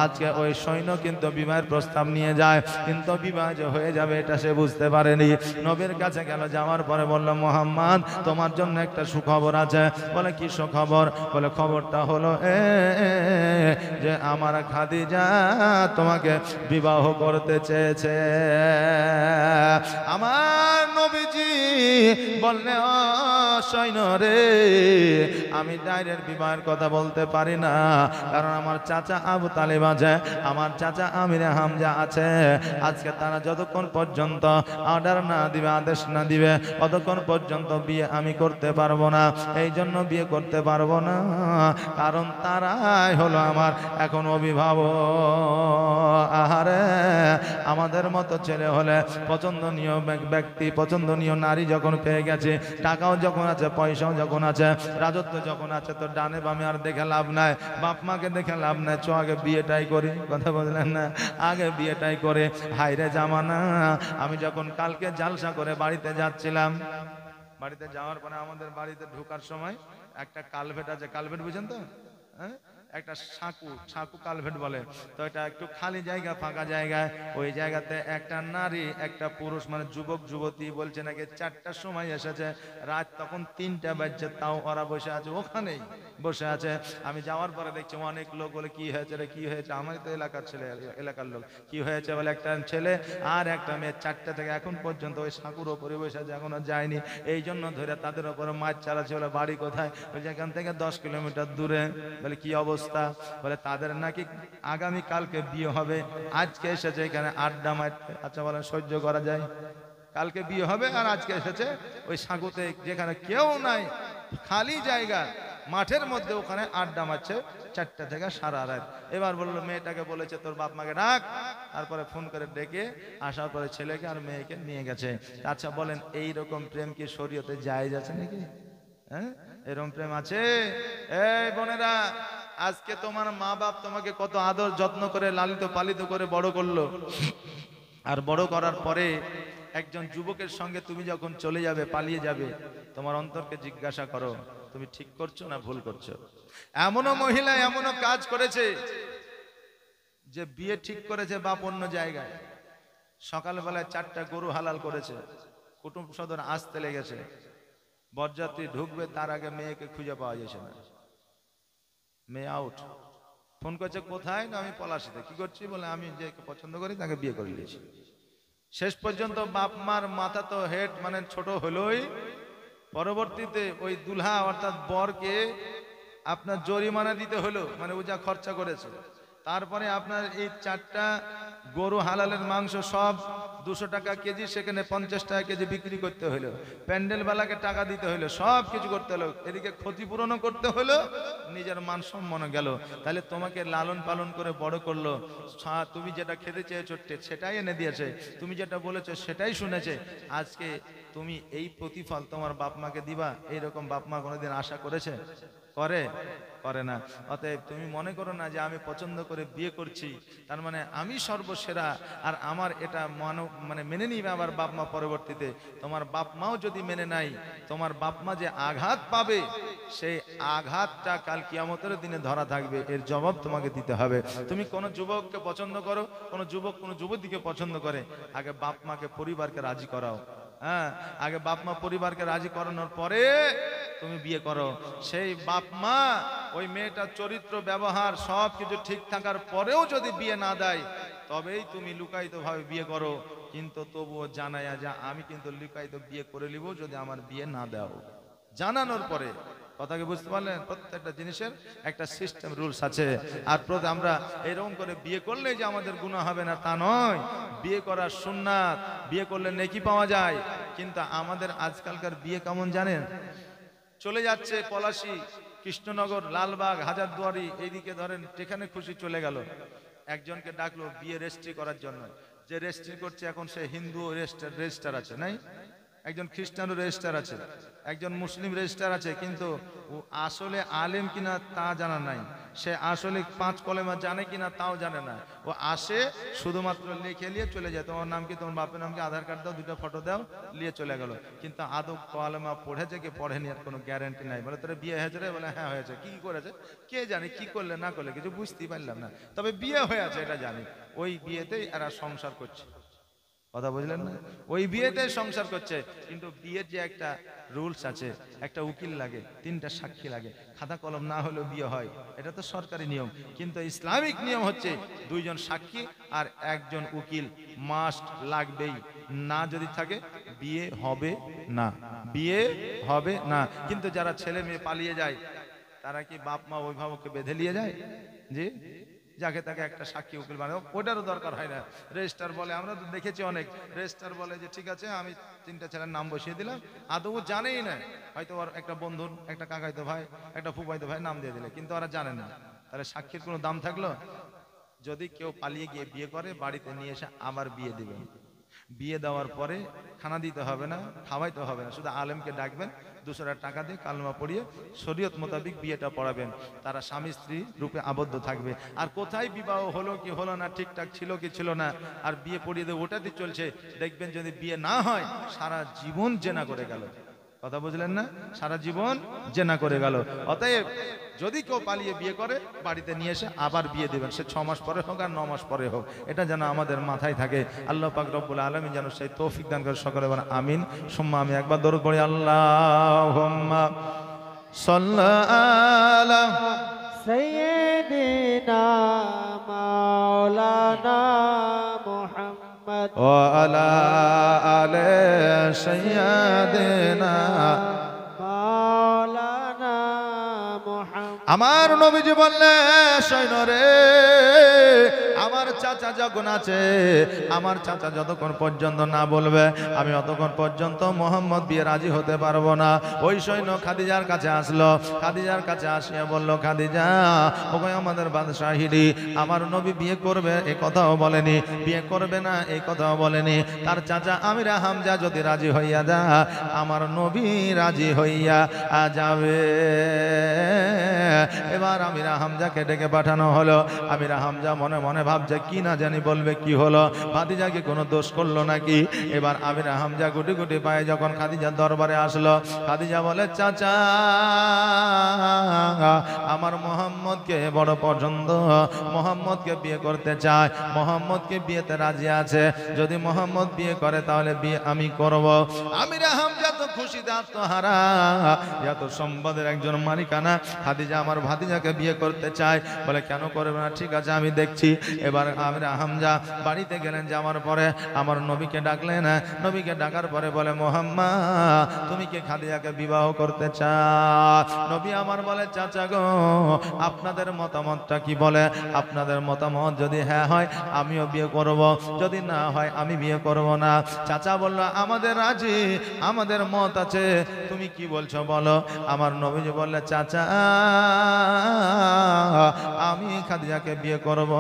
আজকে ওই সৈন্য কিন্তু বিবাহের প্রস্তাব নিয়ে যায়, কিন্তু বিবাহ যে হয়ে যাবে এটা সে বুঝতে পারেনি। নবীর কাছে গেল, যাওয়ার পরে বলল মোহাম্মদ তোমার জন্য একটা সুখবর আছে। বলে কি সুখবর? বলে খবরটা হলো যে আমার খাদিজা তোমাকে বিবাহ করতে চেয়েছে। আমার নবীজি বললে ও সৈন্য রে, আমি ডাইরেক্ট বিবাহের কথা বলতে পারি না, কারণ আমার চাচা আবু তালেব আছে, আমার চাচা আমির হামজা আছে। আজকে তারা যতক্ষণ পর্যন্ত অর্ডার না দিবে, আদেশ না দিবে, ততক্ষণ পর্যন্ত বিয়ে আমি করতে পারবো না। এই জন্য বিয়ে করতে পারবো না, কারণ তারাই হলো আমার এখন অভিভাবক। আহারে, আমাদের মতো ছেলে হলে পছন্দনীয় ব্যক্তি, পছন্দনীয় নারী যখন পেয়ে গেছে, টাকাও যখন আছে, পয়সাও যখন আছে, রাজত্ব যখন আছে, তো ডানে বামে আর দেখে লাভ নাই, বাপ মাকে দেখে লাভ নাই, চ আগে বিয়েটাই করি। কথা বললেন না? আগে বিয়েটাই করে। হাইরে জামানা। আমি যখন কালকে জালসা করে বাড়িতে যাচ্ছিলাম, বাড়িতে যাওয়ার পরে আমাদের বাড়িতে ঢোকার সময় একটা কালভেট আছে, কালভেট বুঝেন তো? হ্যাঁ, একটা সাঁকু কালভেট বলে। তো এটা একটু খালি জায়গা, ফাঁকা জায়গায়, ওই জায়গাতে একটা নারী একটা পুরুষ মানে যুবক যুবতী বলছে নাকি 4টার সময় এসেছে, রাত তখন 3টা বাজছে, তাও ওরা বসে আছে, ওখানেই বসে আছে। আমি যাওয়ার পরে দেখছি অনেক লোক। বলে কি হয়েছে রে, কি হয়েছে? আমার তো এলাকার ছেলে, এলাকার লোক। কি হয়েছে? বলে একটা ছেলে আর একটা মেয়ে 4টা থেকে এখন পর্যন্ত ওই সাঁকুর ওপরে বসে আছে, এখনো যায়নি। এই জন্য ধরে তাদের ওপরে মাছ চালাচ্ছে। বলে বাড়ি কোথায়? বলছে এখান থেকে 10 কিলোমিটার দূরে। বলে কি অবস্থা? বলে তাদের নাকি আগামী কালকে বিয়ে হবে, আজকে এসেছে এখানে আড্ডা মারতে। আচ্ছা বলেন সহ্য করা যায়? কালকে বিয়ে হবে আর আজকে এসেছে ওই সাঁকুতে, যেখানে কেউ নাই, খালি জায়গা, মাঠের মধ্যে, ওখানে আড্ডা মারছে 4টা থেকে সারা রাত। এবার বললো মেয়েটাকে বলেছে তোর বাপ মাকে ডাক। তারপরে ফোন করে ডেকে আসার পরে ছেলেকে আর মেয়েকে নিয়ে গেছে। আচ্ছা বলেন এই রকম প্রেম কি শরীয়তে জায়েজ আছে নাকি? হ্যাঁ, এরকম প্রেম আছে? এই বোনেরা, আজকে তোমার মা বাপ তোমাকে কত আদর যত্ন করে লালিত পালিত করে বড় করলো, আর বড় করার পরে একজন যুবকের সঙ্গে তুমি যখন চলে যাবে, পালিয়ে যাবে, তোমার অন্তরকে জিজ্ঞাসা করো তুমি ঠিক করছো না ভুল করছো। এমনও মহিলা এমনও কাজ করেছে যে বিয়ে ঠিক করেছে বাপ অন্য জায়গায়, সকালবেলায় 4টা গরু হালাল করেছে, কুটুম সদর আসতে লেগেছে, বরযাত্রী ঢুকবে তার আগে মেয়েকে খুঁজে পাওয়া যাচ্ছে না, মেয়ে আউট। ফোন করছে কোথায়? না আমি পলাশিতে। কি করছি? বলে আমি যে পছন্দ করি তাকে বিয়ে করে নিয়েছি। শেষ পর্যন্ত বাপ মার মাথা তো হেড মানে ছোট হলোই, পরবর্তীতে ওই দুলহা অর্থাৎ বরকে আপনার জরিমানা দিতে হলো, মানে ও যা খরচা করেছে। তারপরে আপনার এই 4টা গরু হালালের মাংস সব 200 টাকা কেজি, সেখানে 50 টাকা কেজি বিক্রি করতে হলো, প্যান্ডেলওয়ালাকে টাকা দিতে হলো, সব কিছু করতে হলো, এদিকে ক্ষতিপূরণও করতে হলো, নিজের মান সম্মান গেল। তাহলে তোমাকে লালন পালন করে বড় করলো, তুমি যেটা খেতে চেয়েছো সেটাই এনে দিয়েছে, তুমি যেটা বলেছো সেটাই শুনেছে। আজকে তুমি এই প্রতিফল তোমার বাপ মাকে দিবা, এইরকম বাপ মা কোনোদিন আশা করেছে? করে না। অতএব তুমি মনে করো না যে আমি পছন্দ করে বিয়ে করছি তার মানে আমি সর্বসেরা, আর আমার এটা মানে মেনে নিবে আমার বাপ মা পরবর্তীতে। তোমার বাপ মাও যদি মেনে নাই, তোমার বাপ মা যে আঘাত পাবে, সেই আঘাতটা কাল কিয়ামতের দিনে ধরা থাকবে, এর জবাব তোমাকে দিতে হবে। তুমি কোন যুবককে পছন্দ করো, কোন যুবক কোন যুবতীকে পছন্দ করে, আগে বাপ মাকে পরিবারকে রাজি করাও। হ্যাঁ, আগে বাপ মা পরিবারকে রাজি করানোর পরে তুমি বিয়ে করো। সেই বাপ মা ওই মেয়েটার চরিত্র ব্যবহার সব কিছু ঠিক থাকার পরেও যদি বিয়ে না দেয়, তবেই তুমি লুকায়িত ভাবে বিয়ে করো, কিন্তু তবুও জানায়া যা আমি কিন্তু লুকায়িত বিয়ে করে নিব যদি আমার বিয়ে না দাও। জানানোর পরে, কথাকে বুঝতে পারলেন? প্রত্যেকটা জিনিসের একটা সিস্টেম রুলস আছে। আর আমরা এরকম করে বিয়ে করলে যে আমাদের গুনাহ হবে না তা নয়, বিয়ে করার সুন্নাত, বিয়ে করলে নেকি পাওয়া যায়। কিন্তু আমাদের আজকালকার বিয়ে কেমন জানেন? চলে যাচ্ছে পলাশী, কৃষ্ণনগর, লালবাগ, হাজারদুয়ারি, এইদিকে ধরেন যেখানে খুশি চলে গেল, একজনকে ডাকলো বিয়ে রেজিস্ট্রি করার জন্য। যে রেজিস্ট্রি করছে এখন সে হিন্দু রেজিস্টার আছে নাই? একজন খ্রিস্টান রেজিস্টার আছে, একজন মুসলিম রেজিস্টার আছে, কিন্তু ও আসলে আলেম কিনা তা জানা নাই, সে আসলে 5 কলেমা জানে কিনা তাও জানে না। ও আসে শুধুমাত্র লিখে নিয়ে চলে যায়, তোমার নাম কি, তোমার বাপের নাম কি, আধার কার্ড দাও, 2টা ফটো দাও, নিয়ে চলে গেল। কিন্তু আদৌ কলেমা পড়েছে কি পড়েনি আর কোনো গ্যারান্টি নাই। বলে তোর বিয়ে হয়েছে রে? বলে হ্যাঁ হয়েছে। কি করেছে? কে জানে কি করলে না করলে, কিছু বুঝতেই পারলাম না, তবে বিয়ে হয়েছে এটা জানি। ওই বিয়েতেই এরা সংসার করছে। কথা বুঝলেন না? ওই বিয়েতে সংসার করছে, কিন্তু বিয়ের যে একটা রুলস আছে, একটা উকিল লাগে, 3টা সাক্ষী লাগে, খাতা কলম না হলেও বিয়ে হয়, এটা তো সরকারি নিয়ম। কিন্তু ইসলামিক নিয়ম হচ্ছে 2জন সাক্ষী আর 1জন উকিল মাস্ট লাগবেই, না যদি থাকে বিয়ে হবে না, বিয়ে হবে না। কিন্তু যারা ছেলে মেয়ে পালিয়ে যায়, তারা কি বাপ মা অভিভাবককে বেঁধে নিয়ে যায়? জি, যাকে তাকে একটা সাক্ষী উকিল বানাও, ওটারও দরকার হয় না। রেজিস্টার বলে, আমরা তো দেখেছি অনেক রেজিস্টার বলে যে ঠিক আছে আমি 3টা ছেলের নাম বসিয়ে দিলাম, আদৌ জানেই না, হয়তো ওর একটা বন্ধুর, একটা কাকাইতো ভাই, একটা ফুফাইতো ভাই নাম দিয়ে দিলে, কিন্তু ওরা জানে না। তাহলে সাক্ষীর কোনো দাম থাকলো? যদি কেউ পালিয়ে গিয়ে বিয়ে করে, বাড়িতে নিয়ে এসে আবার বিয়ে দিবেন। বিয়ে দেওয়ার পরে খানা দিতে হবে না, খাওয়াইতে হবে না, শুধু আলেমকে ডাকবেন, 200 টাকা দিয়ে কালমা পড়িয়ে শরীয়ত মোতাবিক বিয়েটা পড়াবেন। তারা স্বামী স্ত্রী রূপে আবদ্ধ থাকবে। আর কোথায় বিবাহ হলো কি হলো না, ঠিকঠাক ছিল কি ছিল না, আর বিয়ে পড়িয়ে দিয়ে ওটাতে চলছে, দেখবেন যদি বিয়ে না হয় সারা জীবন জেনা করে গেল। কথা বুঝলেন না? সারা জীবন জেনা করে গেল। অতএব যদি কেউ পালিয়ে বিয়ে করে, বাড়িতে নিয়ে এসে আবার বিয়ে দিবেন, সে 6 মাস পরে হোক আর 9 মাস পরে হোক, এটা যেন আমাদের মাথায় থাকে। আল্লাহ পাক রব্বুল আলামিন যেন সেই তৌফিক দান করে। সকলে বলেন আমিন সুম্মা আমি। একবার দরুদ পড়ি, আল্লাহুম্মা সাল্লি আলা سيدنا مولانا محمد ওয়া আলা আলি সাইয়্যিদিনা। مولانا محمد আমার নবীজি বললেন, সৈন্যরে আমার চাচা যখন আছে, আমার চাচা যতক্ষণ পর্যন্ত না বলবে, আমি অতক্ষণ পর্যন্ত মোহাম্মদ বিয়ে রাজি হতে পারবো না। ওই সৈন্য খাদিজার কাছে আসলো, খাদিজার কাছে আসিয়া বলল, খাদিজা ওকে আমাদের বাদশাহিরি, আমার নবী বিয়ে করবে এই কথাও বলেনি, বিয়ে করবে না এই কথাও বলেনি। তার চাচা আমিরা হামজা যদি রাজি হইয়া যা, আমার নবী রাজি হইয়া যাবে। এবার আমিরা হামজাকে ডেকে পাঠানো হলো। আমিরা হামজা মনে মনে ভাবছে কি না জানি বলবে, কি হলো, ভাতিজাকে কোনো দোষ করলো নাকি। এবার আমিরা হামজা গুটি গুটি পায়ে যখন খাদিজার দরবারে আসলো, খাদিজা বলে, চাচা আমার মোহাম্মদকে বড় পছন্দ, মোহাম্মদকে বিয়ে করতে চায়, মোহাম্মদকে বিয়েতে রাজি আছে, যদি মোহাম্মদ বিয়ে করে তাহলে বিয়ে আমি করব। আমিরা হামজা তো খুশিতে আত্মহারা, এত সম্পদের একজন মালিকানা, খাদিজা আমার ভাতিজাকে বিয়ে করতে চায়। বলে কেন করবে না, ঠিক আছে আমি দেখছি। এবার আমিরা হামজা বাড়িতে গেলেন, যাওয়ার পরে আমার নবীকে ডাকলেন। নবীকে ডাকার পরে বলে, মুহাম্মদ তুমি কি খাদিজাকে বিবাহ করতে চাও? নবী আমার বলে, চাচা গো আপনাদের মতামতটা কি বলে? আপনাদের মতামত যদি হ্যাঁ হয় আমিও বিয়ে করব, যদি না হয় আমি বিয়ে করব না। চাচা বলল, আমাদের রাজি, আমাদের মত আছে, তুমি কি বলছো বলো। আমার নবীজি বললে, চাচা আমি খাদিজাকে বিয়ে করব,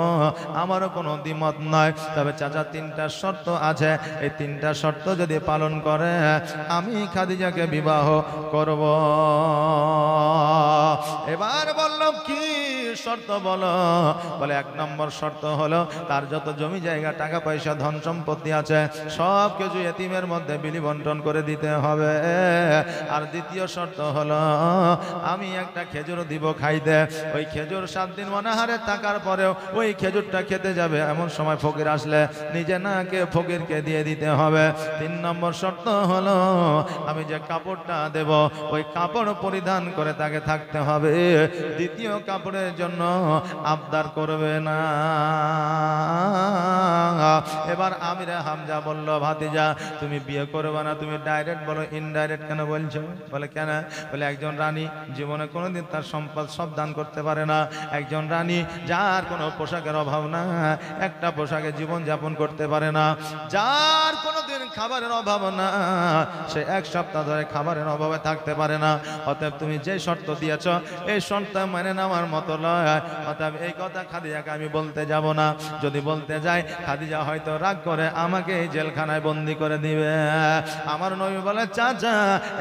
আমারও কোনো দ্বিমত নয়, তবে চাচা 3টা শর্ত আছে, এই 3টা শর্ত যদি পালন করে আমি খাদিজাকে বিবাহ করব। এবার বলল, কি শর্ত বলো? বলে 1 নম্বর শর্ত হলো তার যত জমি জায়গা টাকা পয়সা ধন সম্পত্তি আছে সব কিছু এতিমের মধ্যে বিলি বন্টন করে দিতে হবে। আর দ্বিতীয় শর্ত হলো আমি একটা খেজুর দিব খাইতে, ওই খেজুর 7 দিন অনাহারে থাকার পরেও ওই খেজুরটা খেতে যাবে, এমন সময় ফকির আসলে নিজে না কে ফকিরকে দিয়ে দিতে হবে। 3 নম্বর শর্ত হলো আমি যে কাপড়টা দেব ওই কাপড় পরিধান করে তাকে থাকতে হবে, দ্বিতীয় কাপড়ের জন্য আবদার করবে না। এবার আমিরা হামজা বলল, ভাতিজা তুমি বিয়ে করবে না, তুমি ডাইরেক্ট বলো ইনডাইরেক্ট কেন বলছো? বলে কেন? বলে একজন রানী জীবনে কোনোদিন তার সম্পদ সব দান করতে পারে না। একজন রানী যার কোনো পোশাকের অভাব না, একটা পোশাকে জীবন যাপন করতে পারে না, যার কোনোদিন খাবারের অভাব না, সে এক সপ্তাহ ধরে খাবারের অভাবে থাকতে পারে না। অতএব তুমি যে শর্ত দিয়েছ এই শর্ত মেনে নেওয়ার মতো নয়। অতএব এই কথা খাদিজাকে আমি বলতে যাব না। যদি বলতে যাই খাদিজা হয়তো রাগ করে আমাকে এই জেলখানায় বন্দি করে দিবে। আমার নবী বলে চাচা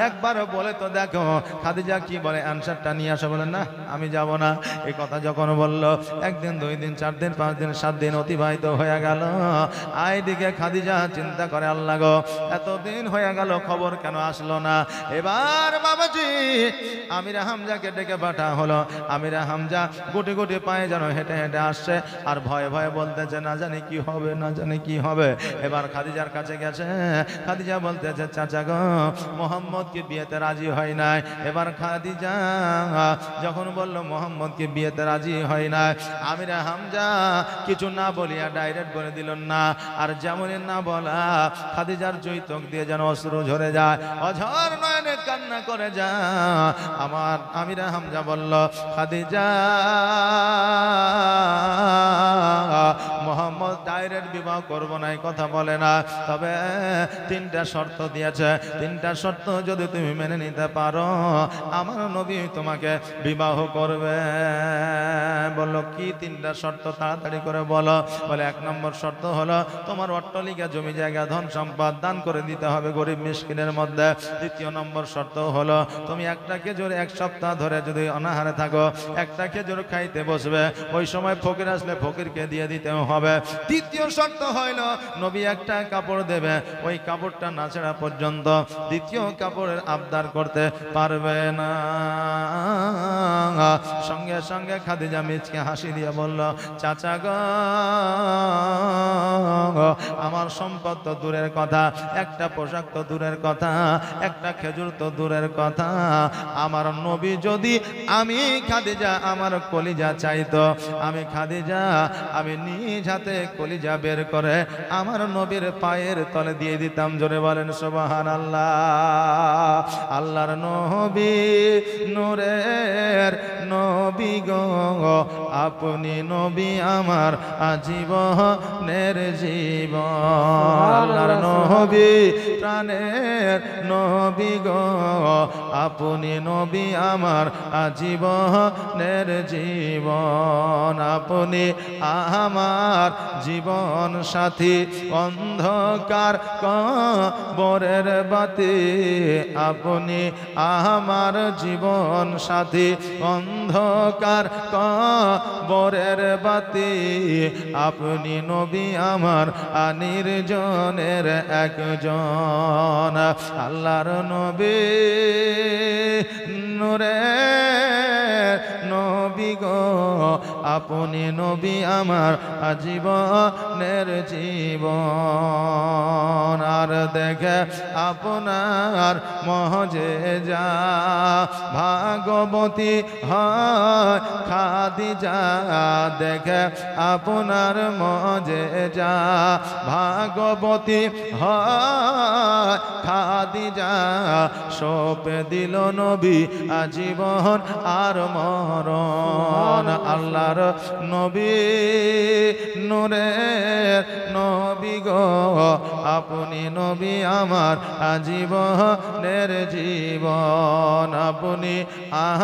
একবার বলে তো দেখো খাদিজা কি বলে, অ্যানসারটা নিয়ে আসা। বলেন না আমি যাব না। এই কথা যখন বলল, একদিন, 2 দিন, 4 দিন, 5 দিন, 7 দিন অতিবাহিত হয়ে গেল। এইদিকে খাদিজা চিন্তা করে, আল্লাহ গো এতদিন হয়ে গেল খবর কেন আসলো না? এবার বাবাজি আমির হামজাকে ডেকে পাঠা হলো। আমির হামজা গুটি গুটি পায়ে যেন হেঁটে হেঁটে আসছে আর ভয়ে ভয়ে বলতেছে না জানি কি হবে, না জানি কি হবে। এবার খাদিজার কাছে গেছে। খাদিজা বলতেছে চাচা গো মোহাম্মদকে বিয়েতে রাজি হয় নাই। এবার খাদিজা যখন বলল মোহাম্মদকে বিয়েতে রাজি হয় নাই, আমির হামজা কিছু না বলিয়া ডাইরেক্ট বলে দিল না। আর যেমনই না বলা, খাদিজার জৈতক দিয়ে যেন অশ্রু ঝরে যায়, অঝর নয়নে কান্না করে যায়। আমার আমির হামজা বলল খাদিজা মোহাম্মদ ডাইরেক্ট বিবাহ করবো না এই কথা বলে না, তবে 3টা শর্ত দিয়েছে। 3টা শর্ত যদি তুমি মেনে নিতে পারো আমার নবী তোমাকে বিবাহ করবে। বললো কি 3টা শর্ত? তাড়াতাড়ি করে বলো। বলে 1 নম্বর শর্ত হলো তোমার অট্টালিকা জমি জায়গা ধন সম্পদ দান করে দিতে হবে গরিব মিসকিনের মধ্যে। 2য় নম্বর শর্ত হলো তুমি একটা খেজুর 1 সপ্তাহ ধরে যদি অনাহারে থাকো, একটা খেজুর খাইতে বসবে, ওই সময় ফকির আসলে ফকিরকে দিয়ে দিতে হবে। 3য় শর্ত হইল নবী একটা কাপড় দেবে, ওই কাপড়টা না ছেঁড়া পর্যন্ত 2য় কাপড়ের আবদার করতে পারবে না। সঙ্গে সঙ্গে খাদিজা মিচকে হাসি দিয়ে বলল চাচা গো আমার সম্পদ তো দূরের কথা, একটা পোশাক তো দূরের কথা, একটা খেজুর তো দূরের কথা, আমার নবী যদি আমি খাদিজা আমার কলিজা চাইতো, আমি খাদিজা আমি নিজ হাতে কলিজা বের করে আমার নবীর পায়ের তলে দিয়ে দিতাম। জোরে বলেন সুবহানাল্লাহ। আল্লাহর নবী নূরের নবী গো আপনি নবী আমার আজীবনের জীবন। আল্লাহর নবী প্রাণের নবী গো আপনি নবী আমার আজীবনের জীবন। আপনি আমার জীবন সাথী অন্ধকার কবরের বাতি, আপনি আমার জীবন সাথী অন্ধকার কবরের বাতি, আপনি নবী আমার নির্জনের একজন। আল্লাহর নবী নূরের নবী গো আপনি নবী আমার আজীবনের জীবন। আর দেখে আপনার মজেজা ভাগবতী হয় খাদিজা, দেখে আপনার মজেজা ভাগবতী হয় খাদিজা, সপে দিল নবী আজীবন আর মরণ। আল্লাহর নবী নূরের নবী গো আপনি নবী আমার আজীবনের জীবন। আপনি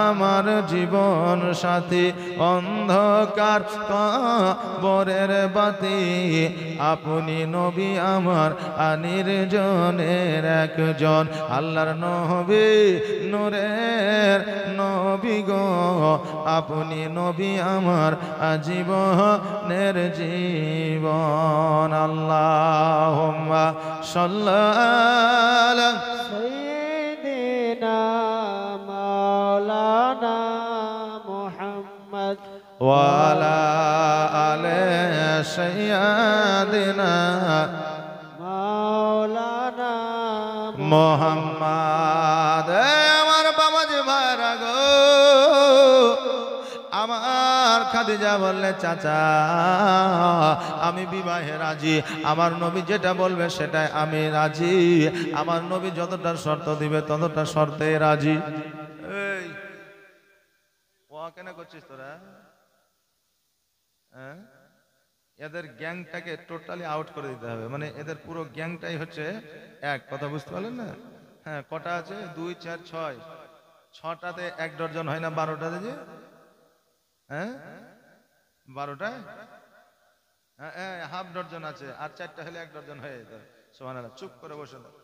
আমার জীবন সাথী অন্ধকার কবরের বাতি, আপনি নবী আমার নির্জনের একজন। আল্লাহর নবী নূরের নবী গো আপনি নবী আমার আজীবনের জীবন। আল্লাহুম্মা সাল্লি সাইয়্যিদিনা মাওলানা মুহাম্মদ ওয়া আলা আলি সাইয়্যিদিনা মাওলানা মুহাম্মদ। আমার বাবাজি ভাইরা গো আমার খাদিজা বললে চাচা আমি বিবাহে রাজি, আমার নবী যেটা বলবে সেটাই আমি রাজি, আমার নবী যতটা শর্ত দিবে ততটা শর্তে রাজি। এই ও কেন করছিস তোরা? হ্যাঁ, এদের গ্যাংটাকে টোটালি আউট করে দিতে হবে, মানে এদের পুরো গ্যাংটাই হচ্ছে এক, কথা বুঝতে পারলেন না? হ্যাঁ, কটা আছে? 2 4 6, 6টাতে 1 ডজন হয় না, 12টাতে যে, হ্যাঁ 12টায় হাফ ডজন আছে, আর 4টা হলে 1 ডজন হয়ে যেত। সুবহানাল্লাহ। চুপ করে বসে থাক,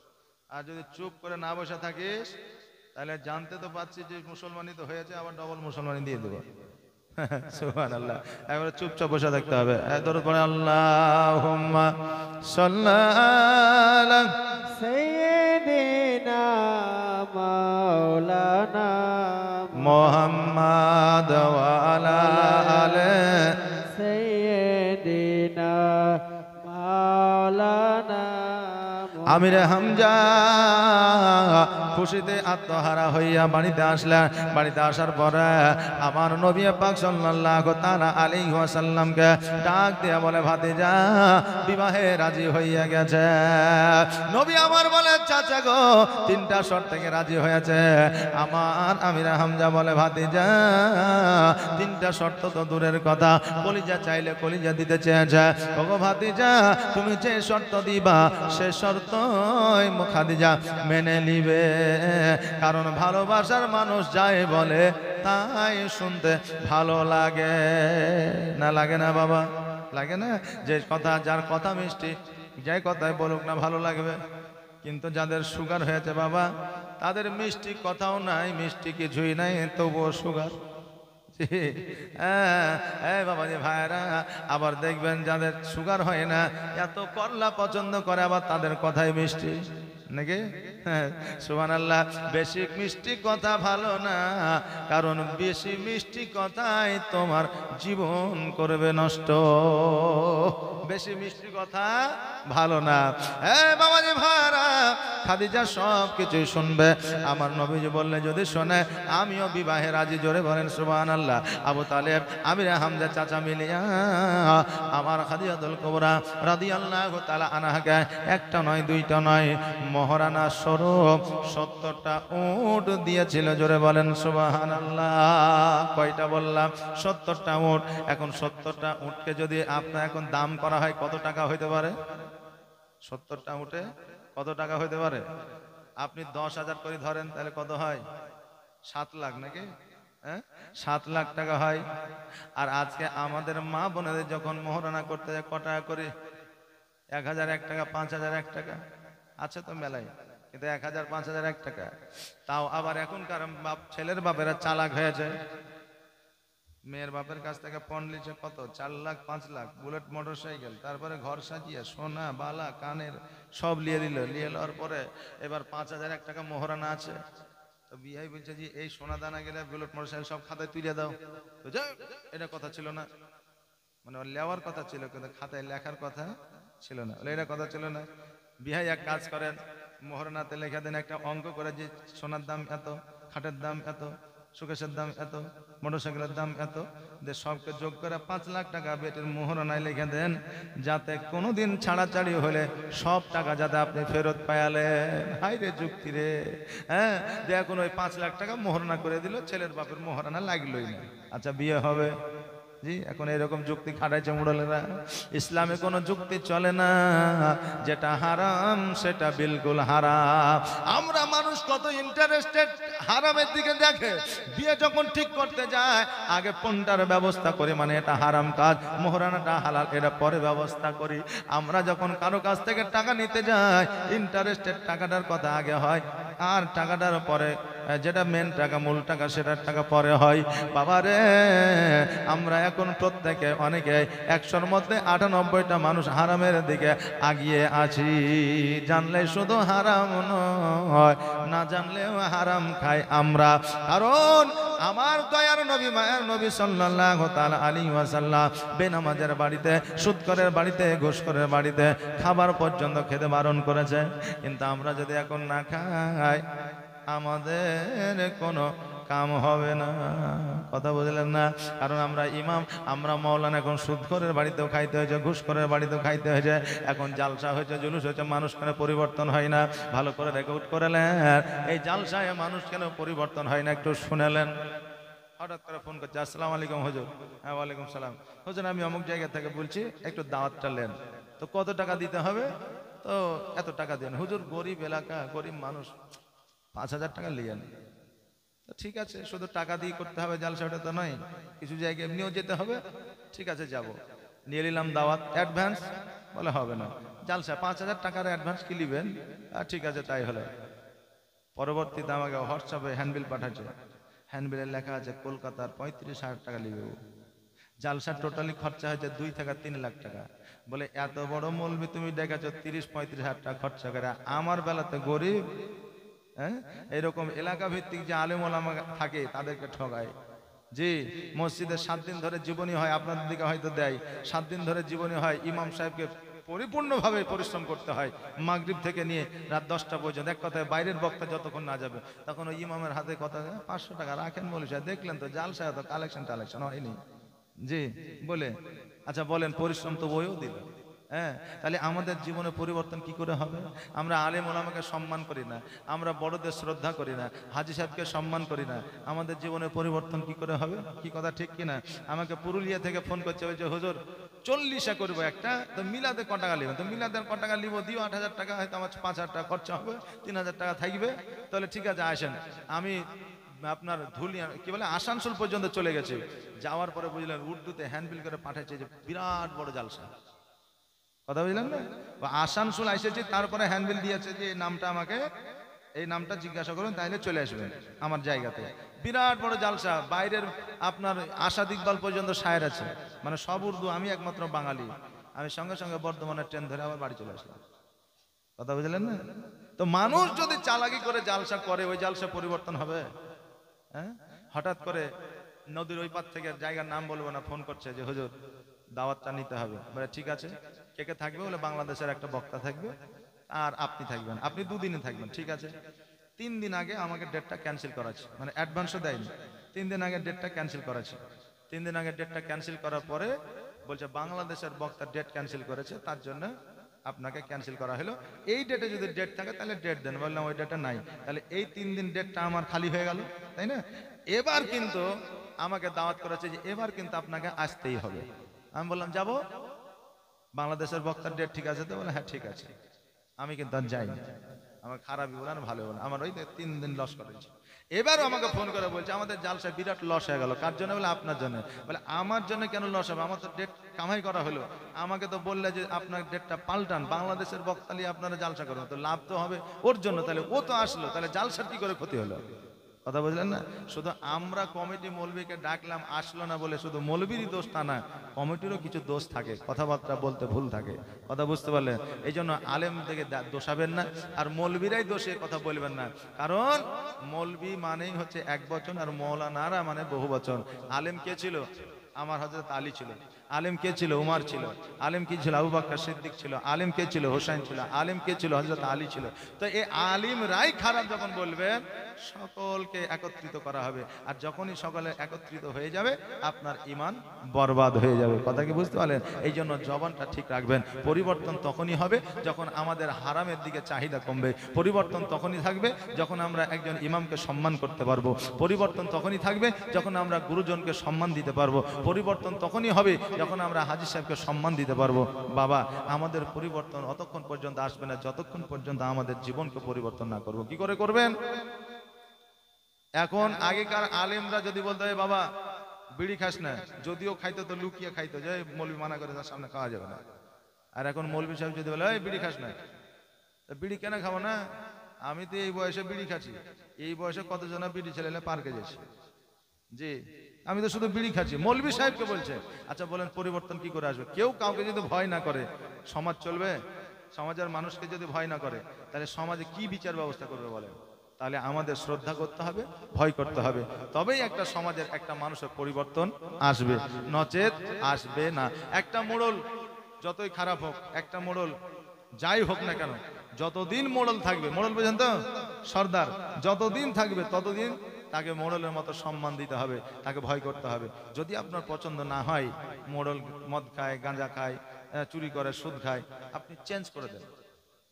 আর যদি চুপ করে না বসে থাকিস তাহলে জানতে তো পাচ্ছি যে মুসলমানই তো হয়েছে, আবার ডবল মুসলমানই দিয়ে দেবো। সুবহানাল্লাহ। এবারে চুপচাপ বসে থাকতে হবে। দরুদ পড়ে আল্লাহুম্মা সাল্লাল্লাহু سيدنا مولانا মুহাম্মাদ ওয়া আলা আলি سيدنا مولانا আমির হামজা খুশিতে আত্মহারা হইয়া বাড়িতে আসলেন। বাড়িতে আসার পরে আমার নবী পাক সাল্লাল্লাহু তাআলা আলাইহি ওয়াসাল্লামকে ডাক দিয়া বলে ভাতিজা বিবাহে রাজি হইয়া গেছে। নবী আমার বলে চাচা গো 3টা শর্ত থেকে রাজি হয়েছে। আমার আমির হামজা বলে ভাতিজা 3টা শর্ত তো দূরের কথা, কলিজা চাইলে কলিজা দিতে চেয়েছে। ওগো ভাতিজা তুমি যে শর্ত দিবা সে শর্ত খাদিজা মেনে নিবে, কারণ ভালোবাসার মানুষ যাই বলে তাই শুনতে ভালো লাগে। না লাগে না বাবা? লাগে না? যে কথা, যার কথা মিষ্টি, যে কথাই বলুক না ভালো লাগবে। কিন্তু যাদের সুগার হয়েছে বাবা, তাদের মিষ্টি কথাও নাই, মিষ্টি কিছুই নাই, তবুও সুগার। হ্যাঁ বাবাজি ভাইরা, আবার দেখবেন যাদের সুগার হয় না এত করলা পছন্দ করে, আবার তাদের কথাই মিষ্টি নাকি? হ্যাঁ সুবহানাল্লাহ। বেশি মিষ্টি কথা ভালো না, কারণ বেশি মিষ্টি কথাই তোমার জীবন করবে নষ্ট। বেশি মিষ্টি কথা ভালো না। হ্যাঁ বাবাজি ভাইরা, খাদিজা সব কিছুই শুনবে। আমার নবীজি বললে যদি শোনে আমিও বিবাহে রাজি। জোরে বলেন সুবহানাল্লাহ। আবু তালেব আমির হামজা চাচা মিলিয়া আমার খাদিজাতুল কুবরা রাদিয়াল্লাহু তাআলা আনহাকে 1টা নয় 2টা নয় মহারানা স্বরূপ 70টা উট দিয়েছিল। জোরে বলেন সুবহানাল্লাহ। কয়টা বললাম? 70টা উট। এখন 70টা উটকে যদি আপনার এখন দাম করা হয় কত টাকা হইতে পারে? 70টা উটে কত টাকা হইতে পারে? আপনি 10,000 করে ধরেন, তাহলে কত হয়? 7 লাখ নাকি? হ্যাঁ 7 লাখ টাকা হয়। আর আজকে আমাদের মা বোনেদের যখন মোহরানা করতে যায় ক টাকা করে? 1001 টাকা, 5001 টাকা আছে তো মেলায়, কিন্তু 1000 5001 টাকা। তাও আবার এখনকার ছেলের বাপেরা চালাক হয়েছে, মেয়ের বাপের কাছ থেকে পণ লিছে কত? 4 লাখ 5 লাখ, বুলেট মোটরসাইকেল, তারপরে ঘর সাজিয়ে সোনা বালা কানের সব লিয়ে দিল। লিয়ে লওয়ার পরে এবার 5001 টাকা মোহরানা আছে। তো বিআই বলছে যে এই সোনা দানা গেলে বুলেট মোটরসাইকেল সব খাতায় তুলে দাও। তো এটা কথা ছিল না, মানে লেওয়ার কথা ছিল কিন্তু খাতায় লেখার কথা ছিল না। এটা কথা ছিল না। বিআই এক কাজ করেন, মোহরানাতে লেখা দেন একটা অঙ্ক করে যে সোনার দাম এত, খাটের দাম এত, সুকেশের দাম এত, মোটরসাইকেলের দাম এত, যে সবকে যোগ করে 5 লাখ টাকা বেটের মোহরানায় লিখে দেন, যাতে কোনোদিন ছাড়াছাড়ি হলে সব টাকা যাতে আপনি ফেরত পায়ালেন। হাই রে যুক্তি রে। হ্যাঁ, যে এখন ওই 5 লাখ টাকা মোহরানা করে দিল, ছেলের বাপের মোহরানা লাগলোই না। আচ্ছা বিয়ে হবে? জি, এখন এরকম যুক্তি খাটাইছে মুড়লেরা। ইসলামে কোনো যুক্তি চলে না, যেটা হারাম সেটা বিলকুল হারাম। আমরা মানুষ কত ইন্টারেস্টেড হারামের দিকে দেখে, বিয়ে যখন ঠিক করতে যায় আগে পণটার ব্যবস্থা করি, মানে এটা হারাম কাজ, মোহরানাটা হালাল, এটা পরে ব্যবস্থা করি। আমরা যখন কারো কাছ থেকে টাকা নিতে যাই ইন্টারেস্টেড টাকাটার কথা আগে হয়, আর টাকাটার পরে যেটা মেন টাকা মূল টাকা সেটার টাকা পরে হয়। বাবারে আমরা এখন প্রত্যেকে অনেকে 100-র মধ্যে 98টা মানুষ হারামের দিকে আগিয়ে আছি। জানলে শুধু হারাম নয়, না জানলেও হারাম খাই আমরা। কারণ আমার দয়ার নবী মায়ের নবী সাল্লাল্লাহু তাআলা আলাইহি ওয়াসাল্লাম বেনামাজের বাড়িতে, সুদখোরের বাড়িতে, ঘুষখোরের বাড়িতে খাবার পর্যন্ত খেতে বারণ করেছে। কিন্তু আমরা যদি এখন না খাই আমাদের কোনো কাম হবে না। কথা বুঝলেন না? কারণ আমরা ইমাম, আমরা মাওলানা এখন সুদখোরের বাড়িতেও খাইতে হয়েছে, ঘুষখোরের বাড়িতেও খাইতে হয়েছে, এখন জালসা হয়েছে, জুলুস হয়েছে, মানুষ কেন পরিবর্তন হয় না? ভালো করে রেকর্ড করেলেন, এই জালসায় মানুষ কেন পরিবর্তন হয় না একটু শুনেলেন। হঠাৎ করে ফোন করছে, আসসালামু আলাইকুম হুজুর। হ্যাঁ ওয়ালাইকুম সালাম। হুজুর আমি অমুক জায়গা থেকে বলছি, একটু দাওয়াতটা নেন। তো কত টাকা দিতে হবে? তো এত টাকা দেন। হুজুর গরিব এলাকা, গরিব মানুষ, 5,000 টাকা লিয়েন। তো ঠিক আছে, শুধু টাকা দিয়ে করতে হবে জালসা, ওটা তো নয়, কিছু জায়গায় এমনিও যেতে হবে। ঠিক আছে যাব। নিয়ে নিলাম দাওয়াত, অ্যাডভান্স বলে হবে না, জালসা 5,000 টাকার অ্যাডভান্স কি নেবেন? ঠিক আছে তাই হলো। পরবর্তীতে আমাকে হোয়াটসঅ্যাপে হ্যান্ডবিল পাঠাচ্ছে, হ্যান্ডবিলে লেখা আছে কলকাতার 35,000 টাকা নিবে। জালসার টোটালি খরচা হয়েছে 2 থেকে 3 লাখ টাকা। বলে এত বড় মৌলবি তুমি দেখাচ্ছ 30-35,000 টাকা খরচা করে, আমার বেলাতে গরিব, হ্যাঁ এরকম এলাকা ভিত্তিক যে আলেম ওলামা থাকে তাদেরকে ঠগায়। জি, মসজিদে 7 দিন ধরে জীবনী হয়, আপনাদের দিকে হয়তো দেয়, 7 দিন ধরে জীবনী হয়, ইমাম সাহেবকে পরিপূর্ণভাবে পরিশ্রম করতে হয়, মাগরিব থেকে নিয়ে রাত 10টা পর্যন্ত। এক কথায় বাইরের বক্তা যতক্ষণ না যাবে তখন ওই ইমামের হাতে কথা, 500 টাকা রাখেন মৌলভী সাহেব, দেখলেন তো জালসা তো কালেকশন হয়নি। জি বলে, আচ্ছা বলেন, পরিশ্রম তো বইও দিল। হ্যাঁ, তাহলে আমাদের জীবনে পরিবর্তন কি করে হবে? আমরা আলেম ওলামাকে সম্মান করি না, আমরা বড়দের শ্রদ্ধা করি না, হাজী সাহেবকে সম্মান করি না, আমাদের জীবনে পরিবর্তন কি করে হবে? কি কথা ঠিক কিনা? আমাকে পুরুলিয়া থেকে ফোন করছে, বলছে হুজুর 40 করবো একটা, তো মিলাদে ক টাকা নেবেন? তো মিলাদের ক টাকা নিবো, দিও 8,000 টাকা, হয়তো আমার 5,000 টাকা খরচা হবে, 3,000 টাকা থাকবে। তাহলে ঠিক আছে আসেন। আমি আপনার ধুলিয়া কি বলে আসানসোল পর্যন্ত চলে গেছে, যাওয়ার পরে বুঝলেন উর্দুতে হ্যান্ডবিল করে পাঠাচ্ছে যে বিরাট বড় জালসা। কথা বুঝলেন না? আসানসোল এসেছি, তারপরে হ্যান্ডবিল দিয়েছে যে এই নামটা, আমাকে এই নামটা জিজ্ঞাসা করুন, তাইলে চলে আসবেন আমার জায়গাতে। বিরাট বড় জালসা, বাইরের আপনার আশাদ ইকবাল পর্যন্ত শায়ের আছে, মানে সব উর্দু, আমি একমাত্র বাঙালি। আমি সঙ্গে সঙ্গে বর্ধমানের ট্রেন ধরে আবার বাড়ি চলে আসলাম। কথা বুঝলেন না? তো মানুষ যদি চালাকি করে জালসা করে, ওই জালসা পরিবর্তন হবে? হ্যাঁ, হঠাৎ করে নদীর ওই পার থেকে, জায়গার নাম বলবো না, ফোন করছে যে হুজুর দাওয়াতটা নিতে হবে। বলে ঠিক আছে, কে কে থাকবে? বলে বাংলাদেশের একটা বক্তা থাকবে আর আপনি থাকবেন, আপনি 2 দিনে থাকবেন। ঠিক আছে। 3 দিন আগে আমাকে ডেটটা ক্যান্সেল করাচ্ছে, মানে অ্যাডভান্সও দেয়নি, 3 দিন আগে ডেটটা ক্যান্সেল করাচ্ছে। 3 দিন আগে ডেটটা ক্যান্সেল করার পরে বলছে বাংলাদেশের বক্তা ডেট ক্যান্সেল করেছে, তার জন্য আপনাকে ক্যান্সেল করা হলো। এই ডেটে যদি ডেট থাকে তাহলে ডেট দেন। বললাম ওই ডেটটা নাই, তাহলে এই 3 দিন ডেটটা আমার খালি হয়ে গেল, তাই না? এবার কিন্তু আমাকে দাওয়াত করেছে যে এবার কিন্তু আপনাকে আসতেই হবে। আমি বললাম যাব। বাংলাদেশের বক্তার ডেট ঠিক আছে তো? বলে হ্যাঁ ঠিক আছে। আমি কিন্তু আর যাইনি, আমার খারাপই বলে না ভালো বলে, আমার ওই 3 দিন লস করেছে। এবারও আমাকে ফোন করে বলছে আমাদের জালসা বিরাট লস হয়ে গেল। কার জন্য? বলে আপনার জন্য। বলে আমার জন্য কেন লস হবে? আমার তো ডেট কামাই করা হলো, আমাকে তো বললে যে আপনার ডেটটা পাল্টান, বাংলাদেশের বক্তালি আপনারা জালসা করবেন, তো লাভ তো হবে ওর জন্য, তাহলে ও তো আসলো, তাহলে জালসার কি করে ক্ষতি হলো? কথা বুঝলেন না? শুধু আমরা কমিটি মৌলবীকে ডাকলাম, আসলো না বলে শুধু মৌলবীরই দোষ তা না, কমিটিরও কিছু দোষ থাকে, কথাবার্তা বলতে ভুল থাকে। কথা বুঝতে পারলেন? এই জন্য আলেম থেকে দোষাবেন না, আর মৌলবীরাই দোষে কথা বলবেন না, কারণ মৌলবী মানেই হচ্ছে এক বচন, আর মৌলানারা মানে বহু বচন। আলেম কে ছিল? আমার হযরত আলী ছিল। আলেম কে ছিল? উমার ছিল। আলেম কি ছিল? আবু বকর সিদ্দিক ছিল। আলেম কে ছিল? হোসেন ছিল। আলেম কে ছিল? হযরত আলী ছিল। তো এই আলিমরাই খারাপ যখন বলবেন, সকলকে একত্রিত করা হবে, আর যখনই সকলে একত্রিত হয়ে যাবে আপনার ঈমান বরবাদ হয়ে যাবে। কথা কি বুঝতে পারলেন? এই জন্য জবানটা ঠিক রাখবেন। পরিবর্তন তখনই হবে যখন আমাদের হারামের দিকে চাহিদা কমবে। পরিবর্তন তখনই থাকবে যখন আমরা একজন ইমামকে সম্মান করতে পারবো। পরিবর্তন তখনই থাকবে যখন আমরা গুরুজনকে সম্মান দিতে পারবো। পরিবর্তন তখনই হবে যখন আমরা হাজী সাহেবকে সম্মান দিতে পারবো। বাবা, আমাদের পরিবর্তন অতক্ষণ পর্যন্ত আসবে না যতক্ষণ পর্যন্ত আমাদের জীবনকে পরিবর্তন না করবো। কি করে করবেন? এখন আগেকার আলেমরা যদি বলতে হয় বাবা বিড়ি খাস না, যদিও খাইতো তো লুকিয়ে খাইতো, যে মৌলবী মানা করে তার সামনে খাওয়া যাবে না। আর এখন মৌলবী সাহেব যদি বলে বিড়ি খাস না, বিড়ি কেন খাবো না? আমি তো এই বয়সে বিড়ি খাচ্ছি, এই বয়সে কতজনা বিড়ি ছেলে পার্কে যাচ্ছে। জি, আমি তো শুধু বিড়ি খাচ্ছি, মৌলবী সাহেবকে বলছে। আচ্ছা বলেন পরিবর্তন কি করে আসবে? কেউ কাউকে যদি ভয় না করে সমাজ চলবে? সমাজের মানুষকে যদি ভয় না করে তাহলে সমাজে কি বিচার ব্যবস্থা করবে বলেন? তাহলে আমাদের শ্রদ্ধা করতে হবে, ভয় করতে হবে, তবেই একটা সমাজের একটা মানুষের পরিবর্তন আসবে, নচেত আসবে না। একটা মোড়ল যতই খারাপ হোক, একটা মোড়ল যাই হোক না কেন, যতদিন মোড়ল থাকবে, মোড়ল বোঝেন তো? সর্দার, যতদিন থাকবে ততদিন তাকে মোড়লের মতো সম্মান দিতে হবে, তাকে ভয় করতে হবে। যদি আপনার পছন্দ না হয়, মোড়ল মদ খায়, গাঁজা খায়, চুরি করে, সুদ খায়, আপনি চেঞ্জ করে দেন,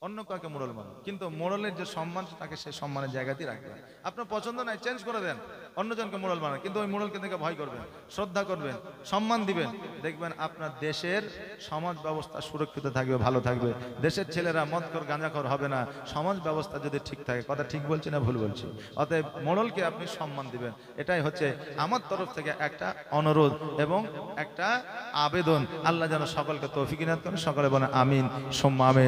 অন্য কাউকে মোড়ল মানুন, কিন্তু মোড়লের যে সম্মান তাকে সেই সম্মানের জায়গাতেই রাখবেন। আপনার পছন্দ নাই, চেঞ্জ করে দেন, অন্যজনকে মোড়ল বানান, কিন্তু ওই মোড়লকে দেখে ভয় করবেন, শ্রদ্ধা করবেন, সম্মান দিবেন। দেখবেন আপনার দেশের সমাজ ব্যবস্থা সুরক্ষিত থাকবে, ভালো থাকবে। দেশের ছেলেরা মদখোর, গাঁজাখোর হবে না। সমাজ ব্যবস্থা যদি ঠিক থাকে, কথা ঠিক বলছি না ভুল বলছি? অতএব মোড়লকে আপনি সম্মান দিবেন। এটাই হচ্ছে আমার তরফ থেকে একটা অনুরোধ এবং একটা আবেদন। আল্লাহ যেন সকলকে তৌফিক ইনায়াত করেন। সকলে বলেন আমিন সুম্মা আমিন।